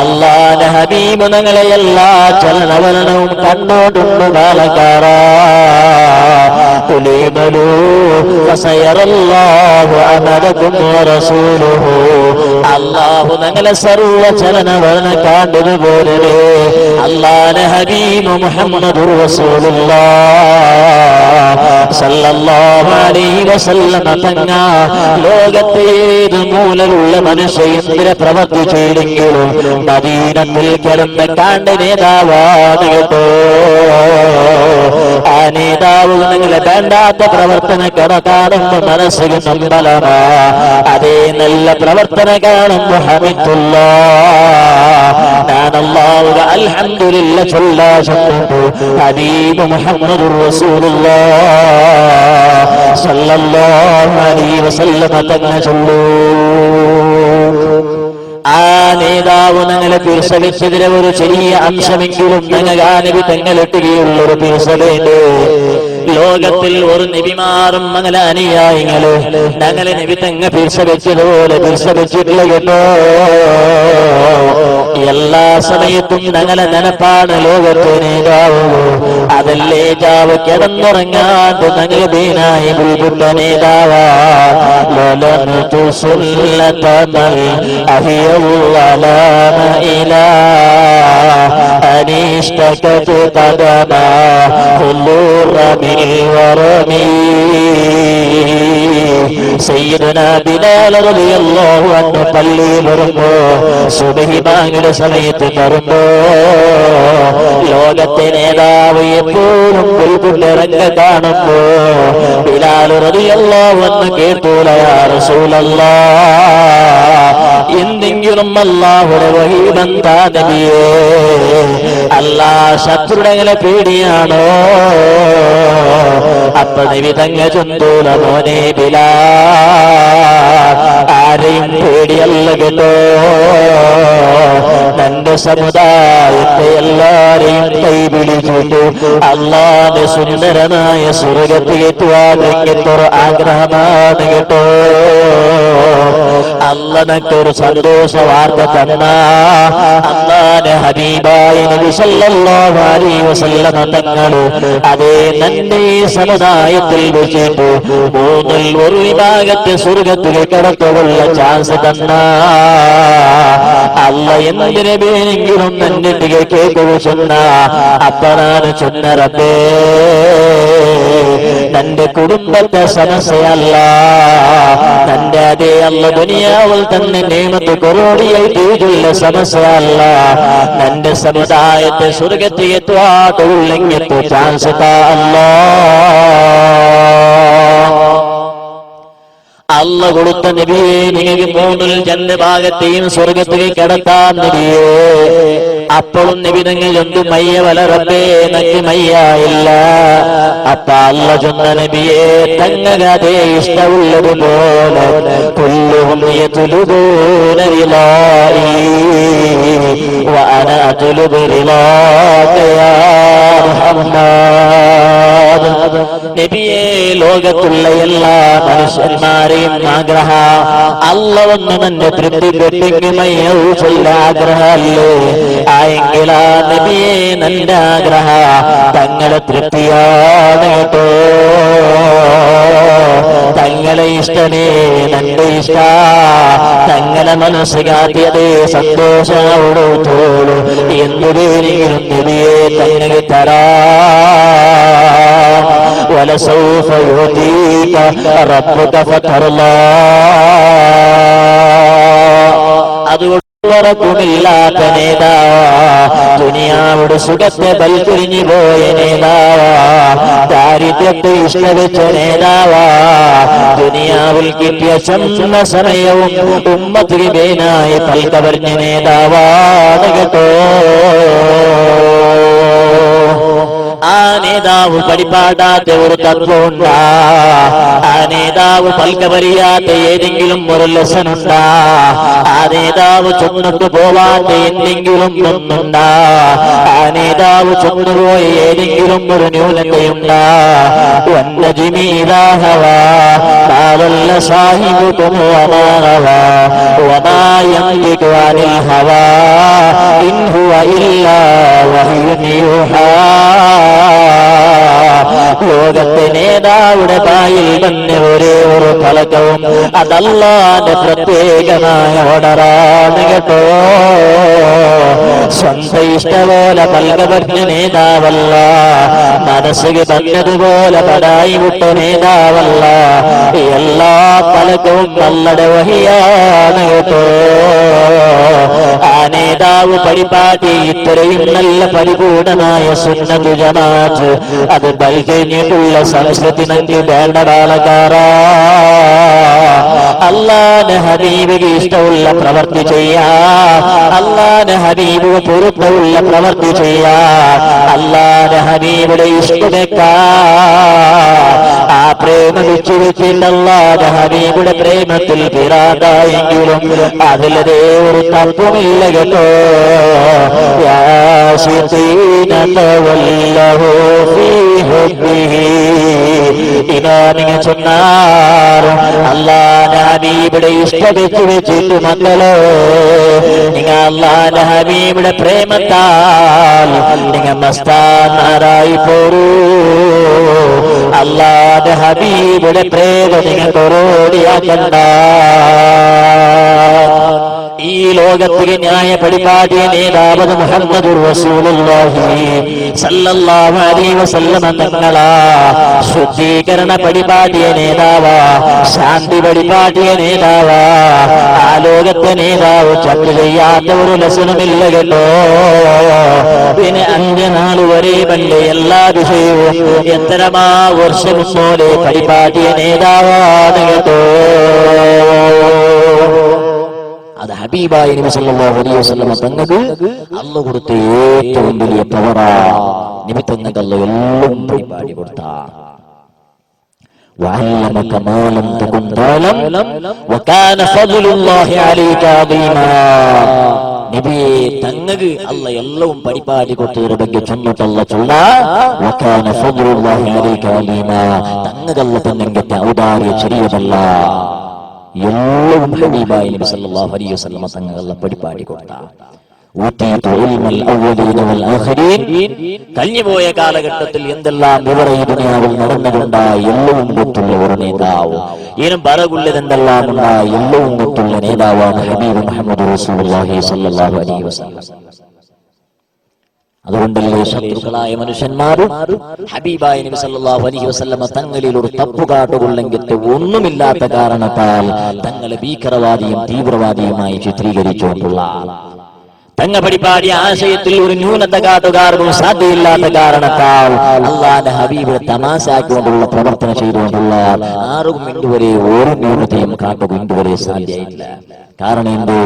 അല്ലാഹുവിന്റെ ഹബീബ് ഞങ്ങളെ എല്ലാ ചലനവലനവും കണ്ടോട്ടുണ്ട് ബാലകാരാ തുലീബലൂ ഫസയറല്ലാഹു അമലകും വറസൂലുഹു അല്ലാഹു ഞങ്ങളെ സർവ്വ ചലനവലന കണ്ടതുപോലെ അല്ലാഹുവിന്റെ ഹബീബ് മുഹമ്മദുർ റസൂലുള്ളാഹ് സല്ലല്ലാഹു അലൈഹി വസല്ലം തങ്ങ ലോകത്തെ ഏത് മൂലയിലുള്ള മനുഷ്യ എന്തിര പ്രവർത്തി ചെയ്തെങ്കിലും മദീനത്തിൽ കിടന്ന് കാണ്ട നേതാവാണ് കേട്ടോ ആ നേതാവ് നിങ്ങളെ വേണ്ടാത്ത പ്രവർത്തന കാണുമ്പോ മനസ്സിൽ നമ്പലമാ അതേ നല്ല പ്രവർത്തന കാണുമ്പോ ഹമിദുല്ലാഹ് ഞാൻ അല്ലാഹുവേ അൽഹംദുലില്ലാഹ് ചൊല്ലാ ചൊല്ലുന്നു ഹബീബ് മുഹമ്മദുർ റസൂലുള്ളാഹ് സല്ലല്ലാഹു അലൈഹി വസല്ലം തങ്ങൾ ചൊല്ലൂ ആ നേതാവ് ഞങ്ങളെ പിർസവിച്ചതിലെ ഒരു ചെറിയ അംശമെങ്കിലും ഞങ്ങാനബി തങ്ങളിട്ടുകയുള്ള ഒരു പിർസവേണ്ട് ലോകത്തിൽ ഒരു നബിമാറും ഞങ്ങളെ അനുയായികള് ഞങ്ങളെ നബി തങ്ങ പിർസവെച്ചതുപോലെ പിർസവെച്ചിട്ടുള്ള കേട്ടോ എല്ലാ സമയത്തും ഞങ്ങളെ നനപ്പാണ് ലോകത്തെ നേതാവ് അതല്ലേ ജാവ് കിടന്നുറങ്ങാണ്ട് ഞങ്ങൾ ദീനായി ബുൽബുട്ട നേതാവാ അനീഷ്ടകത്ത് തടമാ സയ്യിദുനാ ബിലാൽ റളിയല്ലാഹു അൻഹു പള്ളിയിൽ വരുമ്പോ സുബ്ഹി ബാങ്കിന്റെ സമയത്ത് വരുമ്പോ ലോകത്തെ നേതാവ് എപ്പോഴും പുൽകുട്ടിറങ്ങ കാണുമ്പോ ബിലാൽ റളിയല്ലാഹു അൻഹു കേട്ടൂല യാ റസൂലല്ലാഹ് എന്തെങ്കിലും അല്ലാഹുവിന്റെ വഹി ബന്ധാ നബിയേ അല്ലാഹ് ശത്രുക്കളെ പേടിയാണോ അപ്പൊ നബി തങ്ങ ചൊന്തൂല മോനെ ബിലാൽ ആരെയും പേടിയല്ല കേട്ടോ തന്റെ സമുദായത്തെ എല്ലാരെയും കൈപിടിച്ചിട്ടു അല്ലാഹുവിന്റെ സുന്ദരമായ സ്വർഗ്ഗത്തിലെത്തുവാൻ എനിക്കൊരു ആഗ്രഹമാണ് കേട്ടോ അല്ലാഹ്നൊരു സന്തോഷ വാർത്ത തന്ന അല്ലാഹുവിന്റെ ഹബീബായ നബി സല്ലല്ലാഹു അലൈഹി വസല്ലം തങ്ങൾ അതേ നന്റെ സമുദായത്തിൽ വെച്ചിട്ട് മൂന്നിൽ ഒരു വിഭാഗത്തെ സ്വർഗ്ഗത്തിലേക്ക് കടക്കാനുള്ള ചാൻസ് തന്ന അല്ല എന്തിനെ വേണമെങ്കിലും എന്റെ കേൾക്കുക ചൊന്ന അപ്പനാണ് ചൊന്ന റബ്ബേ തന്റെ കുടുംബത്തെ സമസ്യയല്ല തന്റെ അതേ അല്ല ദുനിയാവിൽ തന്നെ നിയമത്ത് കൊറോടിയായി തീരുള്ള സമസ്യയല്ല തന്റെ സമുദായത്തെ സ്വർഗത്തിൽ എത്തുവാട്ടുള്ളെങ്കിൽ ചാൻസ് അല്ല കൊടുത്ത നബിയെ നിങ്ങൾക്ക് മൂന്നിൽ രണ്ട് ഭാഗത്തെയും സ്വർഗത്തിലേക്ക് കടത്താൻ നബിയേ അപ്പോഴും നബി നിങ്ങൾ എന്തു മയ്യ വലറബേ നക്ക് മയ്യ ഇല്ല അപ്പ അല്ല ചൊന്ന നബിയെ തങ്ങകതേ ഇഷ്ടമുള്ളതുപോലെ കുല്ലുഹും യതുലുബൂന റിളായി വഅന അതുലുബു റിളാക യാ മുഹമ്മദ് നബിയെ ലോകത്തുള്ള എല്ലാ മനുഷ്യന്മാരെയും ആഗ്രഹ അല്ല ഒന്ന് തന്നെ തൃപ്തിപ്പെട്ടെങ്കിൽ മയ്യൂല ആഗ്രഹമല്ലേ ആയെങ്കിലാ നബിയെ നല്ല ആഗ്രഹ തങ്ങളെ തൃപ്തിയാണ് കേട്ടോ തങ്ങളെ ഇഷ്ടമേ നന്റെ ഇഷ്ട തങ്ങളെ മനസ്സ് കാട്ടിയതേ സന്തോഷത്തോളൂ എന്തുപേരെങ്കിലും നബിയെ തങ്ങളെ തരാ ولسوف يؤتيك ربك فترضى ഉറക്കുമില്ലാത്ത നേതാവാ ദുനിയാവുടെ സുഖത്തെ ബൽക്കുരിഞ്ഞു പോയ നേതാവാ ദാരിദ്ര്യത്തെ ഇഷ്ടവെച്ച നേതാവാ ദുനിയാവിൽ കിട്ടിയ ചെന്ന സമയവും ഉമ്മത്തിന് ബേനായി പൽക്കവറിഞ്ഞ നേതാവാണ് കേട്ടോ ആ നേതാവ് പഠിപ്പാടാത്ത ഒരു തത്വമുണ്ടാ ആ നേതാവ് പൽക്കവറിയാത്ത ഏതെങ്കിലും ഒരു ലെസൺ ഉണ്ടാ ആ നേതാവ് ചൊന്നിട്ട് പോവാത്ത എന്തെങ്കിലും ഒന്നുണ്ടാ ആ നേതാവ് ചൊന്നുപോയ ഏതെങ്കിലും ഒരു ന്യൂനതയുണ്ടാ വന്നജിമീതാഹവാ കാലല്ല സാഹിബുക്കും വമാഹവാ വമായംലികു അനിൽ ഹവാ ഇൻ ഹുവ ഇല്ലാ വഹ്യുൻ യൂഹാ ലോകത്തെ നേതാവുടെ പായിൽ തന്നെ ഒരേ ഒരു ഫലകവും അതല്ലാതെ പ്രത്യേകമായ ഓർഡറാണ് കേട്ടോ സ്വന്തം ഇഷ്ടപോലെ പൽകപറ്റ നേതാവല്ല മനസ്സിന് തന്നതുപോലെ പടായി വിട്ട നേതാവല്ല എല്ലാ ഫലകവും നല്ലടെ വഹിയാണ് കേട്ടോ ആ നേതാവ് പരിപാടി ഇത്രയും നല്ല പരിപൂർണമായ സുന്നത്തു ജമാഅത്ത് അത് ബൽകഴിഞ്ഞിട്ടുള്ള സംസ്കൃതി നമുക്ക് വേണ്ടടാളക്കാരാ അല്ലാഹുവിന്റെ ഹബീബിന് ഇഷ്ടമുള്ള പ്രവൃത്തി ചെയ്യാ അല്ലാഹുവിന്റെ ഹബീബ് പൊരുത്തമുള്ള പ്രവൃത്തി ചെയ്യാ അല്ലാഹുവിന്റെ ഹബീബിയുടെ ഇഷ്ടമേക്കാ ആ പ്രേമ വെച്ചുവെച്ചിട്ട് അല്ലാഹുവിന്റെ ഹബീബിയുടെ പ്രേമത്തിൽ പിറാതായെങ്കിലും അതിലതേ ഒരു തത്വമില്ല കേട്ടോ ഇമാമിനെ ചൊന്നാറും അല്ലാഹുവിന്റെ ഹബീബിയുടെ ഇഷ്ടം വെച്ചിട്ട് മക്കളോ നിങ്ങൾ അല്ലാഹുവിന്റെ ഹബീബിയുടെ പ്രേമത്താൽ നിങ്ങൾ മസ്താന്മാരായി പോരൂ അല്ലാഹുവിന്റെ ഹബീബിയുടെ പ്രേമ നിങ്ങൾ കൊറോടിയാക്കണ്ട ഈ ലോകത്തിലെ ന്യായ പരിപാടിയ നേതാവ് മുഹമ്മദുർ റസൂലുള്ളാഹി സല്ലല്ലാഹു അലൈഹി വസല്ലം തങ്ങളാ. ശുദ്ധീകരണ പരിപാടിയ നേതാവാ, ശാന്തി പരിപാടിയ നേതാവാ, ആ ലോകത്തെ നേതാവ് ചർച്ച ചെയ്യാത്ത ഒരു ലക്ഷണമില്ല കേട്ടോ. പിന്നെ അന്ത്യനാൾ വരെ പണ്ട് എല്ലാ വിഷയവും എത്രമാ വർഷം പോലെ പരിപാടിയ നേതാവാണ് കേട്ടോ. അത് ഹബീബായ നബി സല്ലല്ലാഹു അലൈഹി വസല്ലം തങ്ങൾക്ക് അല്ലാഹു കൊടുത്ത ഏറ്റവും വലിയ പവറാ. നബി തങ്ങൾക്ക് അല്ലാഹു എല്ലാം പരിപാടി കൊടുത്ത. وعلمك ما لم تكن تعلم وكان فضل الله عليك عظيما. നബിയെ തങ്ങൾക്ക് അല്ലാഹു എല്ലാം പരിപാടി കൊടുത്തതിനെ ಬಗ್ಗೆ ചൊന്നിട്ടല്ല ചൊല്ല. وكان فضل الله عليك عظيما. തങ്ങൾക്ക് അല്ലാഹു തങ്ങളുടെ ഔദാര്യം ചെറിയതല്ല. എല്ലാം ഹബീബായ നബി സല്ലല്ലാഹു അലൈഹി വസല്ലം തങ്ങൾ പരിപാടി കൊടുത്ത. കഴിഞ്ഞുപോയ കാലഘട്ടത്തിൽ എന്തെല്ലാം വിവരം ദുനിയാവിൽ നടന്നിട്ടുണ്ടായി എല്ലാം കൊണ്ടുള്ള ഒരു നേതാവ്. ഇനും പറകുള്ളത് എന്തെല്ലാം ഉണ്ടായി എല്ലാം കൊണ്ടുള്ള നേതാവാണ് ഹബീബ് മുഹമ്മദ് റസൂലുള്ളാഹി സ്വല്ലല്ലാഹു അലൈഹി വസല്ലം. അതുകൊണ്ടല്ലേ ശത്രുക്കളായ മനുഷ്യന്മാരും ഹബീബായ നബി സല്ലല്ലാഹു അലൈഹി വസല്ലം തങ്ങളിൽ ഒരു തപ്പു കാട്ടുകൊള്ളെങ്കിൽ ഒന്നുമില്ലാത്ത കാരണത്താൽ തങ്ങളെ ഭീകരവാദിയും തീവ്രവാദിയുമായി ചിത്രീകരിച്ചുകൊണ്ടുള്ള തങ്ങ പരിപാടി ആശയത്തിൽ ഒരു ന്യൂനത കാട്ടുകാർക്കും സാധ്യയില്ലാത്ത കാരണത്താൽ അള്ളാന്റെ ഹബീബിനെ തമാശാക്കിക്കൊണ്ടുള്ള പ്രവർത്തനം ചെയ്തുകൊണ്ടുള്ള ആറും ഇതുവരെ ഓരോ ന്യൂനതയും കാട്ടുക ഇതുവരെ സാധ്യയില്ല. കാരണം എന്ത്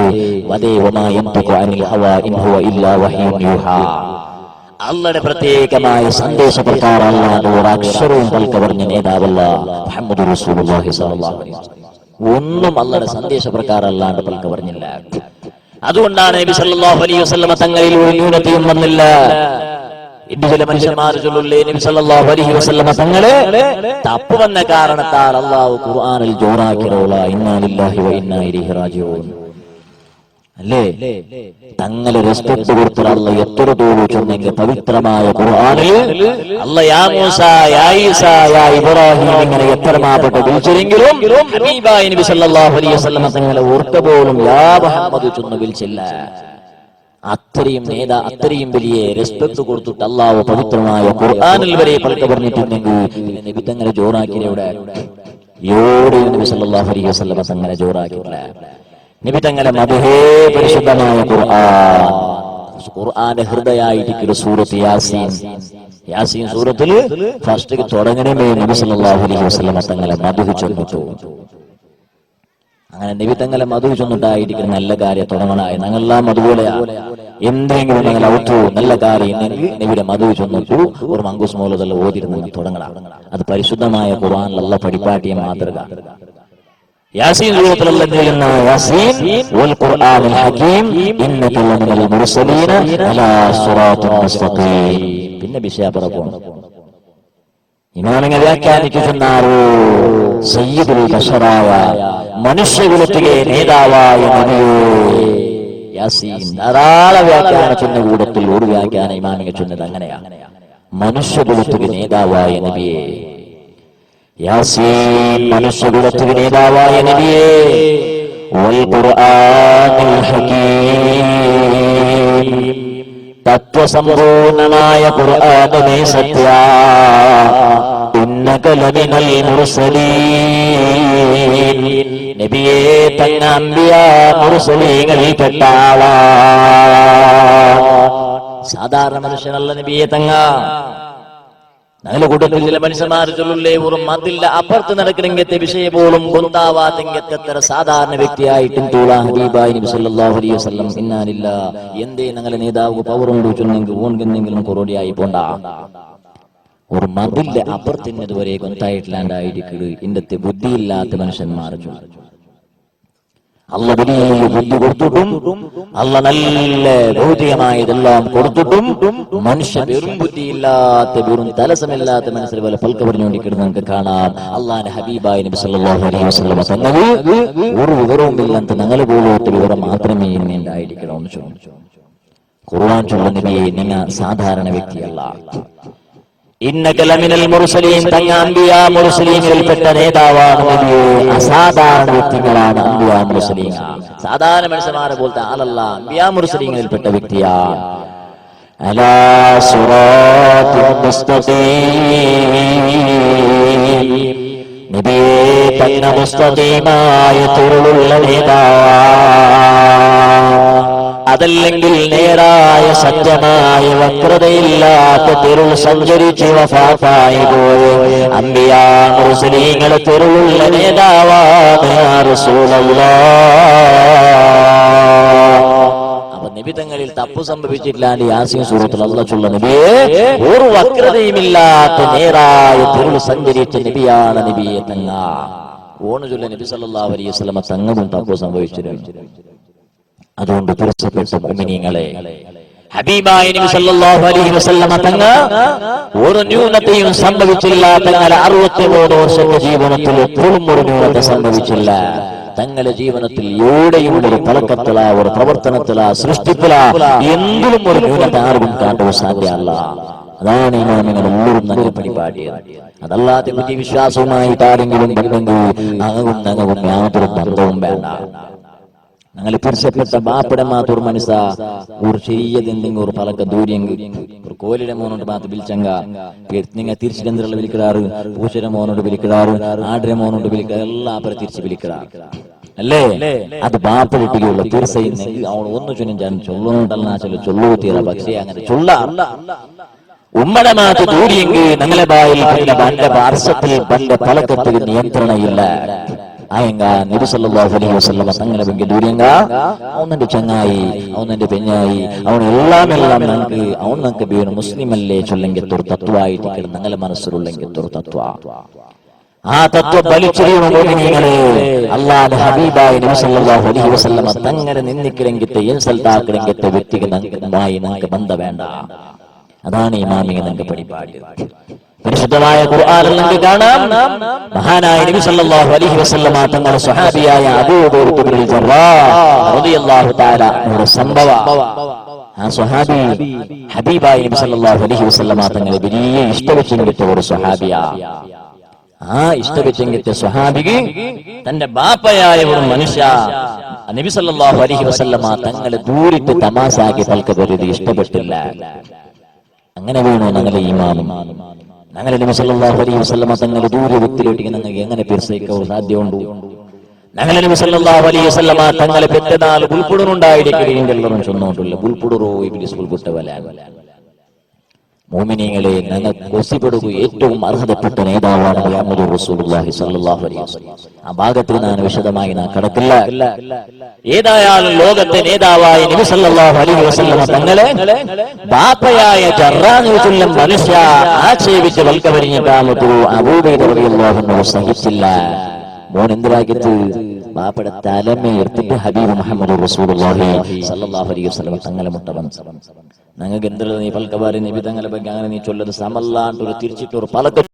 അള്ളയുടെ പ്രത്യേകമായ സന്ദേശപ്രകാരം അല്ലാതെ ഒരു അക്ഷരവും പൽക്ക പറഞ്ഞ നേതാവല്ല മുഹമ്മദ് റസൂലുള്ളാഹി സ്വല്ലല്ലാഹു അലൈഹി വസല്ലം. ഒന്നും അള്ളയുടെ സന്ദേശപ്രകാരം അല്ലാണ്ട് പൽക്ക പറഞ്ഞില്ല. അതുകൊണ്ടാണ് നബി സല്ലല്ലാഹു അലൈഹി വസല്ലം തങ്ങളിൽ ഒരു ന്യൂനതയും വന്നില്ല. ഇന്ന് ചില മനുഷ്യന്മാർ ചൊല്ലുള്ളേ നബി സല്ലല്ലാഹു അലൈഹി വസല്ലം തങ്ങളെ തപ്പ് വന്ന കാരണത്താൽ അല്ലാഹു ഖുർആനിൽ ജോറാക്കിറോള ഇന്നാ ലില്ലാഹി വ ഇന്നാ ഇലൈഹി റാജിഊൻ അല്ലേ. തങ്ങളെ റെസ്പെക്ട് കൊടുത്ത അല്ലാഹു എത്ര ദൂരം ചൊന്നെങ്കിൽ പവിത്രമായ ഖുർആനിൽ അല്ലാഹു യാ മൂസ യാ ഈസ യാ ഇബ്രാഹിം ഇങ്ങനെ എത്രമാപ്പെട്ട് വിളിച്ചെങ്കിലും ഹബീബായ നബി സല്ലല്ലാഹു അലൈഹി വസല്ലം തങ്ങളെ ഓർക്ക പോലും യാ മുഹമ്മദ് ചൊന്ന് വിളിച്ചില്ല. അത്രയും വലിയ റെസ്പെക്ട് കൊടുത്തിട്ട് അല്ലാഹു പവിത്രമായ ഖുർആനിൽ വരെ പൽക്ക പറഞ്ഞിട്ടുണ്ടെങ്കിൽ നബി തങ്ങളെ ജോറാക്കിയവിടെ നബി സല്ലല്ലാഹു അലൈഹി വസല്ലം തങ്ങളെ ജോറാക്കിയില്ല. നബി തങ്ങളെ മദ്ഹേ പരിശുദ്ധമായ ഖുർആന്റെ ഹൃദയമായിരിക്കുന്ന സൂറത്ത് യാസീൻ സൂറത്തിൽ ഫസ്റ്റ് തുടങ്ങണമേ നബി സല്ലല്ലാഹു അലൈഹി വസല്ലം തങ്ങളെ മദ്ഹ് ചൊല്ലിട്ടു. അങ്ങനെ നബി തങ്ങളെ മദ്ഹ് ചൊല്ലിട്ടായിരിക്കുന്ന നല്ല കാര്യം തുടങ്ങണായി. ഞങ്ങളെല്ലാം അതുപോലെയാ. എന്തെങ്കിലും ഞങ്ങൾ ഔട്ടു നല്ല കാര്യം നബിയുടെ മദ്ഹ് ചൊല്ലിട്ടു ഒരു മങ്കൂസ് മൗലൂദ് ഓതിരുന്ന് തുടങ്ങണം. അത് പരിശുദ്ധമായ ഖുർആനിലുള്ള പരിപാടിയെ മാതൃക. യാസീൻ സൂറത്തിലുള്ള യാസീൻ വൽ ഖുർആനിൽ ഹകീം ഇന്നക ലമിനൽ മുർസലീന അലാ സിറാത്തിൻ മുസ്തഖീം. പിന്നെ വിഷയപ്പുറം ഇമാമിനെ വ്യാഖ്യാനിക്കുന്നാരോ സയ്യിദുൽ ബശറായ മനുഷ്യകുലത്തിലെ നേതാവായ നബിയേ യാസീൻ. ധാരാളം വ്യാഖ്യാന ചൊന്ന കൂടത്തിൽ ഒരു വ്യാഖ്യാന ഇമാമിനെ ചൊന്നത് അങ്ങനെയാണ്. മനുഷ്യകുലത്തിലെ നേതാവായ നബിയേ യാസീൻ, മനുഷ്യകുലത്തിന് നേതാവായ നബിയേ വൽ ഖുർആനിൽ ഹകീം, തത്വസമ്പൂർണമായ ഖുർആനേ സത്യ, ഇന്നക ലമിനൽ മുർസലീൻ, നബിയേ തങ്ങ അംബിയാ മുർസലീങ്ങളിൽ പെട്ട ആളാ. സാധാരണ മനുഷ്യനല്ല നബിയെ തങ്ങ. ഞങ്ങളുടെ കൂട്ടത്തിൽ ചില മനുഷ്യന്മാർ ചൊല്ലുള്ളേ ഒരു മതില്ല അപ്പുറത്ത് നടക്കണമെങ്കിൽ വിഷയ പോലും കൊണ്ടാവാത്തെങ്കെത്ര സാധാരണ വ്യക്തിയായിട്ടും ഹബീബായി നബി സല്ലല്ലാഹു അലൈഹി വസല്ലം ഇന്നാ ലില്ലാഹി എന്തേ ഞങ്ങളെ നേതാവ് പവറുണ്ട് ചൊന്നെങ്കിൽ ഓൺകെന്തെങ്കിലും കൊറോടിയായി പോണ്ട. ഒരു മതില്ല അപ്പുറത്തിന്നതുവരെ കൊന്തായിട്ടില്ലാണ്ടായിരിക്കുക ഇന്നത്തെ ബുദ്ധിയില്ലാത്ത മനുഷ്യന്മാർ ചൊല്ലും. അല്ല വലിയ ബുദ്ധി കൊടുത്തിട്ടും അല്ല നല്ല ഭൗതികമായതെല്ലാം കൊടുത്തിട്ടും മനുഷ്യ വെറും ബുദ്ധിയില്ലാത്ത വെറും തലസമില്ലാത്ത മനസ്സിൽ പോലെ പൽക്ക പറഞ്ഞുകൊണ്ടിരിക്കുന്നത് നമുക്ക് കാണാം. അള്ളാന്റെ ഹബീബായ നബി സല്ലല്ലാഹു അലൈഹി വസല്ലം തങ്ങൾ ഒരു വിവരവും ഇല്ലാത്ത ഞങ്ങൾ പോലത്തെ വിവരം മാത്രമേ ഉണ്ടായിരിക്കണമെന്ന് ചോദിച്ചു. ഖുർആൻ ചൊല്ലുന്ന നബിയെ നിങ്ങൾ സാധാരണ വ്യക്തിയല്ല. ഇന്നക ലമിനൽ മുർസലീൻ, തങ്ങ അംബിയാ മുർസലീങ്ങളിൽപ്പെട്ട നേതാവാണ് നബിയെ. അസാധാരണ വ്യക്തികളാണ് അംബിയാ മുർസലീൻ. സാധാരണ മനുഷ്യന്മാരെ പോലത്തെ ആളല്ല, അംബിയാ മുർസലീങ്ങളിൽപ്പെട്ട വ്യക്തിയാണ്. അലാ സിറാത്തുൽ മുസ്തഖീം, നബിയേ തന്ന മുസ്തഖീമായ തുരുളുള്ള നേതാവാണ്. അതല്ലെങ്കിൽ നേരായ സത്യമായ വക്രതയില്ലാത്ത തെരുൾ സഞ്ചരിച്ച് വഫാത്തായി പോയി അംബിയാ മുർസലീങ്ങളെ തെരുളുള്ള നേതാവാണ് യാ റസൂലല്ലാഹ്. അപ്പൊ നിബിതങ്ങളിൽ തപ്പു സംഭവിച്ചിട്ടില്ലാണ്ട് യാസീൻ സൂറത്തിൽ അല്ലാഹു ചൊല്ല നബിയെ ഒരു വക്രതയുമില്ലാത്ത നേരായ തെരുൾ സഞ്ചരിച്ച നബിയാണ് നബിയെ തങ്ങ. ഓണ് ചൊല്ല നബി സല്ലല്ലാഹു അലൈഹി വസല്ലം തങ്ങും തപ്പു സംഭവിച്ചിരുന്നു. അതുകൊണ്ട് പുരുഷപ്പെട്ട മുഅ്മിനീങ്ങളെ, ഹബീബായ നബി സല്ലല്ലാഹു അലൈഹി വസല്ലം തങ്ങ ഒരു ന്യൂനതയും സംഭവിച്ചില്ല. തങ്ങളുടെ 63 വർഷത്തെ ജീവിതത്തിൽ എപ്പോഴും ഒരു ന്യൂനത സംഭവിച്ചില്ല. തങ്ങളുടെ ജീവിതത്തിൽ എവിടെയുള്ള ഒരു പലക്കത്തിലാ, ഒരു പ്രവർത്തനത്തിലാ, സൃഷ്ടിപ്പിലാ എന്തിലും ഒരു ന്യൂനത ആർക്കും കാട്ടുവാൻ സാധ്യമല്ല. അതാണ് ഇമാമിങ്ങൾ എല്ലാവരും നല്ല പരിപാടിയത്. അതല്ലാതെ പറ്റി വിശ്വാസവുമായിട്ട് ആരെങ്കിലും ബന്ധമെങ്കിൽ നങ്ങവും യാതൊരു ബന്ധവും വേണ്ട. ഞങ്ങൾ പിരിച്ചപ്പെട്ട ബാപ്പിടമാത്തൊരു മനസ്സ ഒരു ചെറിയതെന്തെങ്കിലും ഒരു പലക്ക ദൂര്യം ഒരു കോലിയുടെ മോനോട് മാത്ത് വിളിച്ചങ്ക നിങ്ങൾ തിരിച്ചിടെന്നുള്ള വിളിക്കാറ്, പൂച്ചയുടെ മോനോട് വിളിക്കാറ്, ആടിന്റെ മോനോട് വിളിക്കാറ്, എല്ലാപ്പുറം തിരിച്ച് വിളിക്കാറ് അല്ലേ? അത് ബാപ്പിടിക്കുകയുള്ള തീർച്ചയായും അവൾ ഒന്ന് ചൊല്ലും ചൊല്ലുന്നുണ്ടല്ല ചൊല്ലു തീരാ. പക്ഷേ അങ്ങനെ ചൊല്ല ഉമ്മടെ മാത്ത് ദൂരിയെങ്കിൽ ഞങ്ങളെ ബായിൽ പന്റെ പാർശ്വത്തിൽ പന്റെ പലക്കത്തിൽ നിയന്ത്രണയില്ല. ആയെങ്ക നബി സല്ലല്ലാഹു അലൈഹി വസല്ലം തങ്ങളെ ಬಗ್ಗೆ ദൂരിയെങ്ക അവനെന്റെ ചങ്ങായി, അവനെന്റെ പെഞ്ഞായി, അവനെല്ലാം നമുക്ക് ಬೇನು മുസ്ലിം അല്ലേ ചൊല്ലെങ്കിൽ ഒരു തത്വമായിട്ട് ഞങ്ങളെ മനസ്സിലുള്ളെങ്കിൽ ഒരു തത്വ. ആ തത്വ ബലിച്ചെറിയുന്ന മോഹിനികളെ അല്ലാഹുവിന്റെ ഹബീബായ നബി സല്ലല്ലാഹു അലൈഹി വസല്ലം തങ്ങളെ നിന്ദിക്കലെങ്കിത്തെ ഇൻസൽട്ടാക്കലെങ്കിത്തെ വ്യക്തിക്ക് നമുക്ക് ബന്ധം വേണ്ട. അതാണ് ഇമാമിയെ നമുക്ക് പരിപാടി. പരിശുദ്ധമായ ഖുർആനിൽ നമുക്ക് കാണാം, മഹാനായ നബി സല്ലല്ലാഹു അലൈഹി വസല്ലം തങ്ങളുടെ സ്വഹാബിയായ അബൂ ഉബൈദ ഇബ്നുൽ ജറാഹ് റളിയല്ലാഹു തആല ഒരു സംഭവം. ആ സ്വഹാബി ഹബീബായ നബി സല്ലല്ലാഹു അലൈഹി വസല്ലം തങ്ങളെ വലിയ ഇഷ്ടവെച്ചെങ്കിട്ട ഒരു സ്വഹാബിയാ. ആ ഇഷ്ടവെച്ചെങ്കിട്ട സ്വഹാബിക്ക് തന്റെ ബാപ്പയായ ഒരു മനുഷ്യ നബി സല്ലല്ലാഹു അലൈഹി വസല്ലം തങ്ങളെ ദൂരിട്ട് തമാശാക്കി പൽക്കരുത് ഇഷ്ടപ്പെട്ടില്ല. അങ്ങനെ വീണു ഞങ്ങളെ ഈമാനും. ഞങ്ങളെ നബി സല്ലല്ലാഹു അലൈഹി വസല്ലം തങ്ങളുടെ ദൂര വ്യക്തിയിലേക്ക് ഞങ്ങൾക്ക് എങ്ങനെ പിരിച്ചേക്കാൻ സാധ്യമുണ്ടോ? ഞങ്ങളെ നബി സല്ലല്ലാഹു അലൈഹി വസല്ലം തങ്ങളെ പെറ്റനാൾ പുൽപുടുന്നുണ്ടായിരിക്കുകയും എല്ലാവരും ചൊന്നോട്ടില്ല. പുൽപുടുറോ ഇബ്ലീസ് പുൽപുട്ടവല. മുഅ്മിനീങ്ങളെ, ഞങ്ങൾ കൊസിപ്പെടുക ഏറ്റവും അർഹതപ്പെട്ട നേതാവാണ് മുഹമ്മദ് റസൂലുള്ളാഹി സ്വല്ലല്ലാഹു അലൈഹി വസല്ലം. ആ ഭാഗത്തിൽ ഞാൻ വിശദമായി കടക്കില്ല. ഏതായാലും ലോകത്തെ നേതാവായ നബി സല്ലല്ലാഹു അലൈഹി വസല്ലം തങ്ങളെ ബാപ്പയായ ജറാഹുൽ മനുഷ്യ ആക്ഷേപിച്ച് വൽക്കവരിഞ്ഞിട്ടാമത്തു അബൂ ഉബൈദ റളിയല്ലാഹു അൻഹു സഹിച്ചില്ല. മോൻ എന്തിനാക്കിട്ട് ബാപ്പയുടെ തലമേ എടുത്തിട്ട് ഹബീബ് മുഹമ്മദ് റസൂലുള്ളാഹി സ്വല്ലല്ലാഹു അലൈഹി വസല്ലം തങ്ങളെ മുട്ടവൻ. ഞങ്ങൾക്ക് എന്തെങ്കിലും നീ പൽക്കവാരി നബി തങ്ങളെ ಬಗ್ಗೆ അങ്ങനെ നീ ചൊല്ലത് സമല്ലാണ്ട് ഒരു തിരിച്ചിട്ട് ഒരു പലക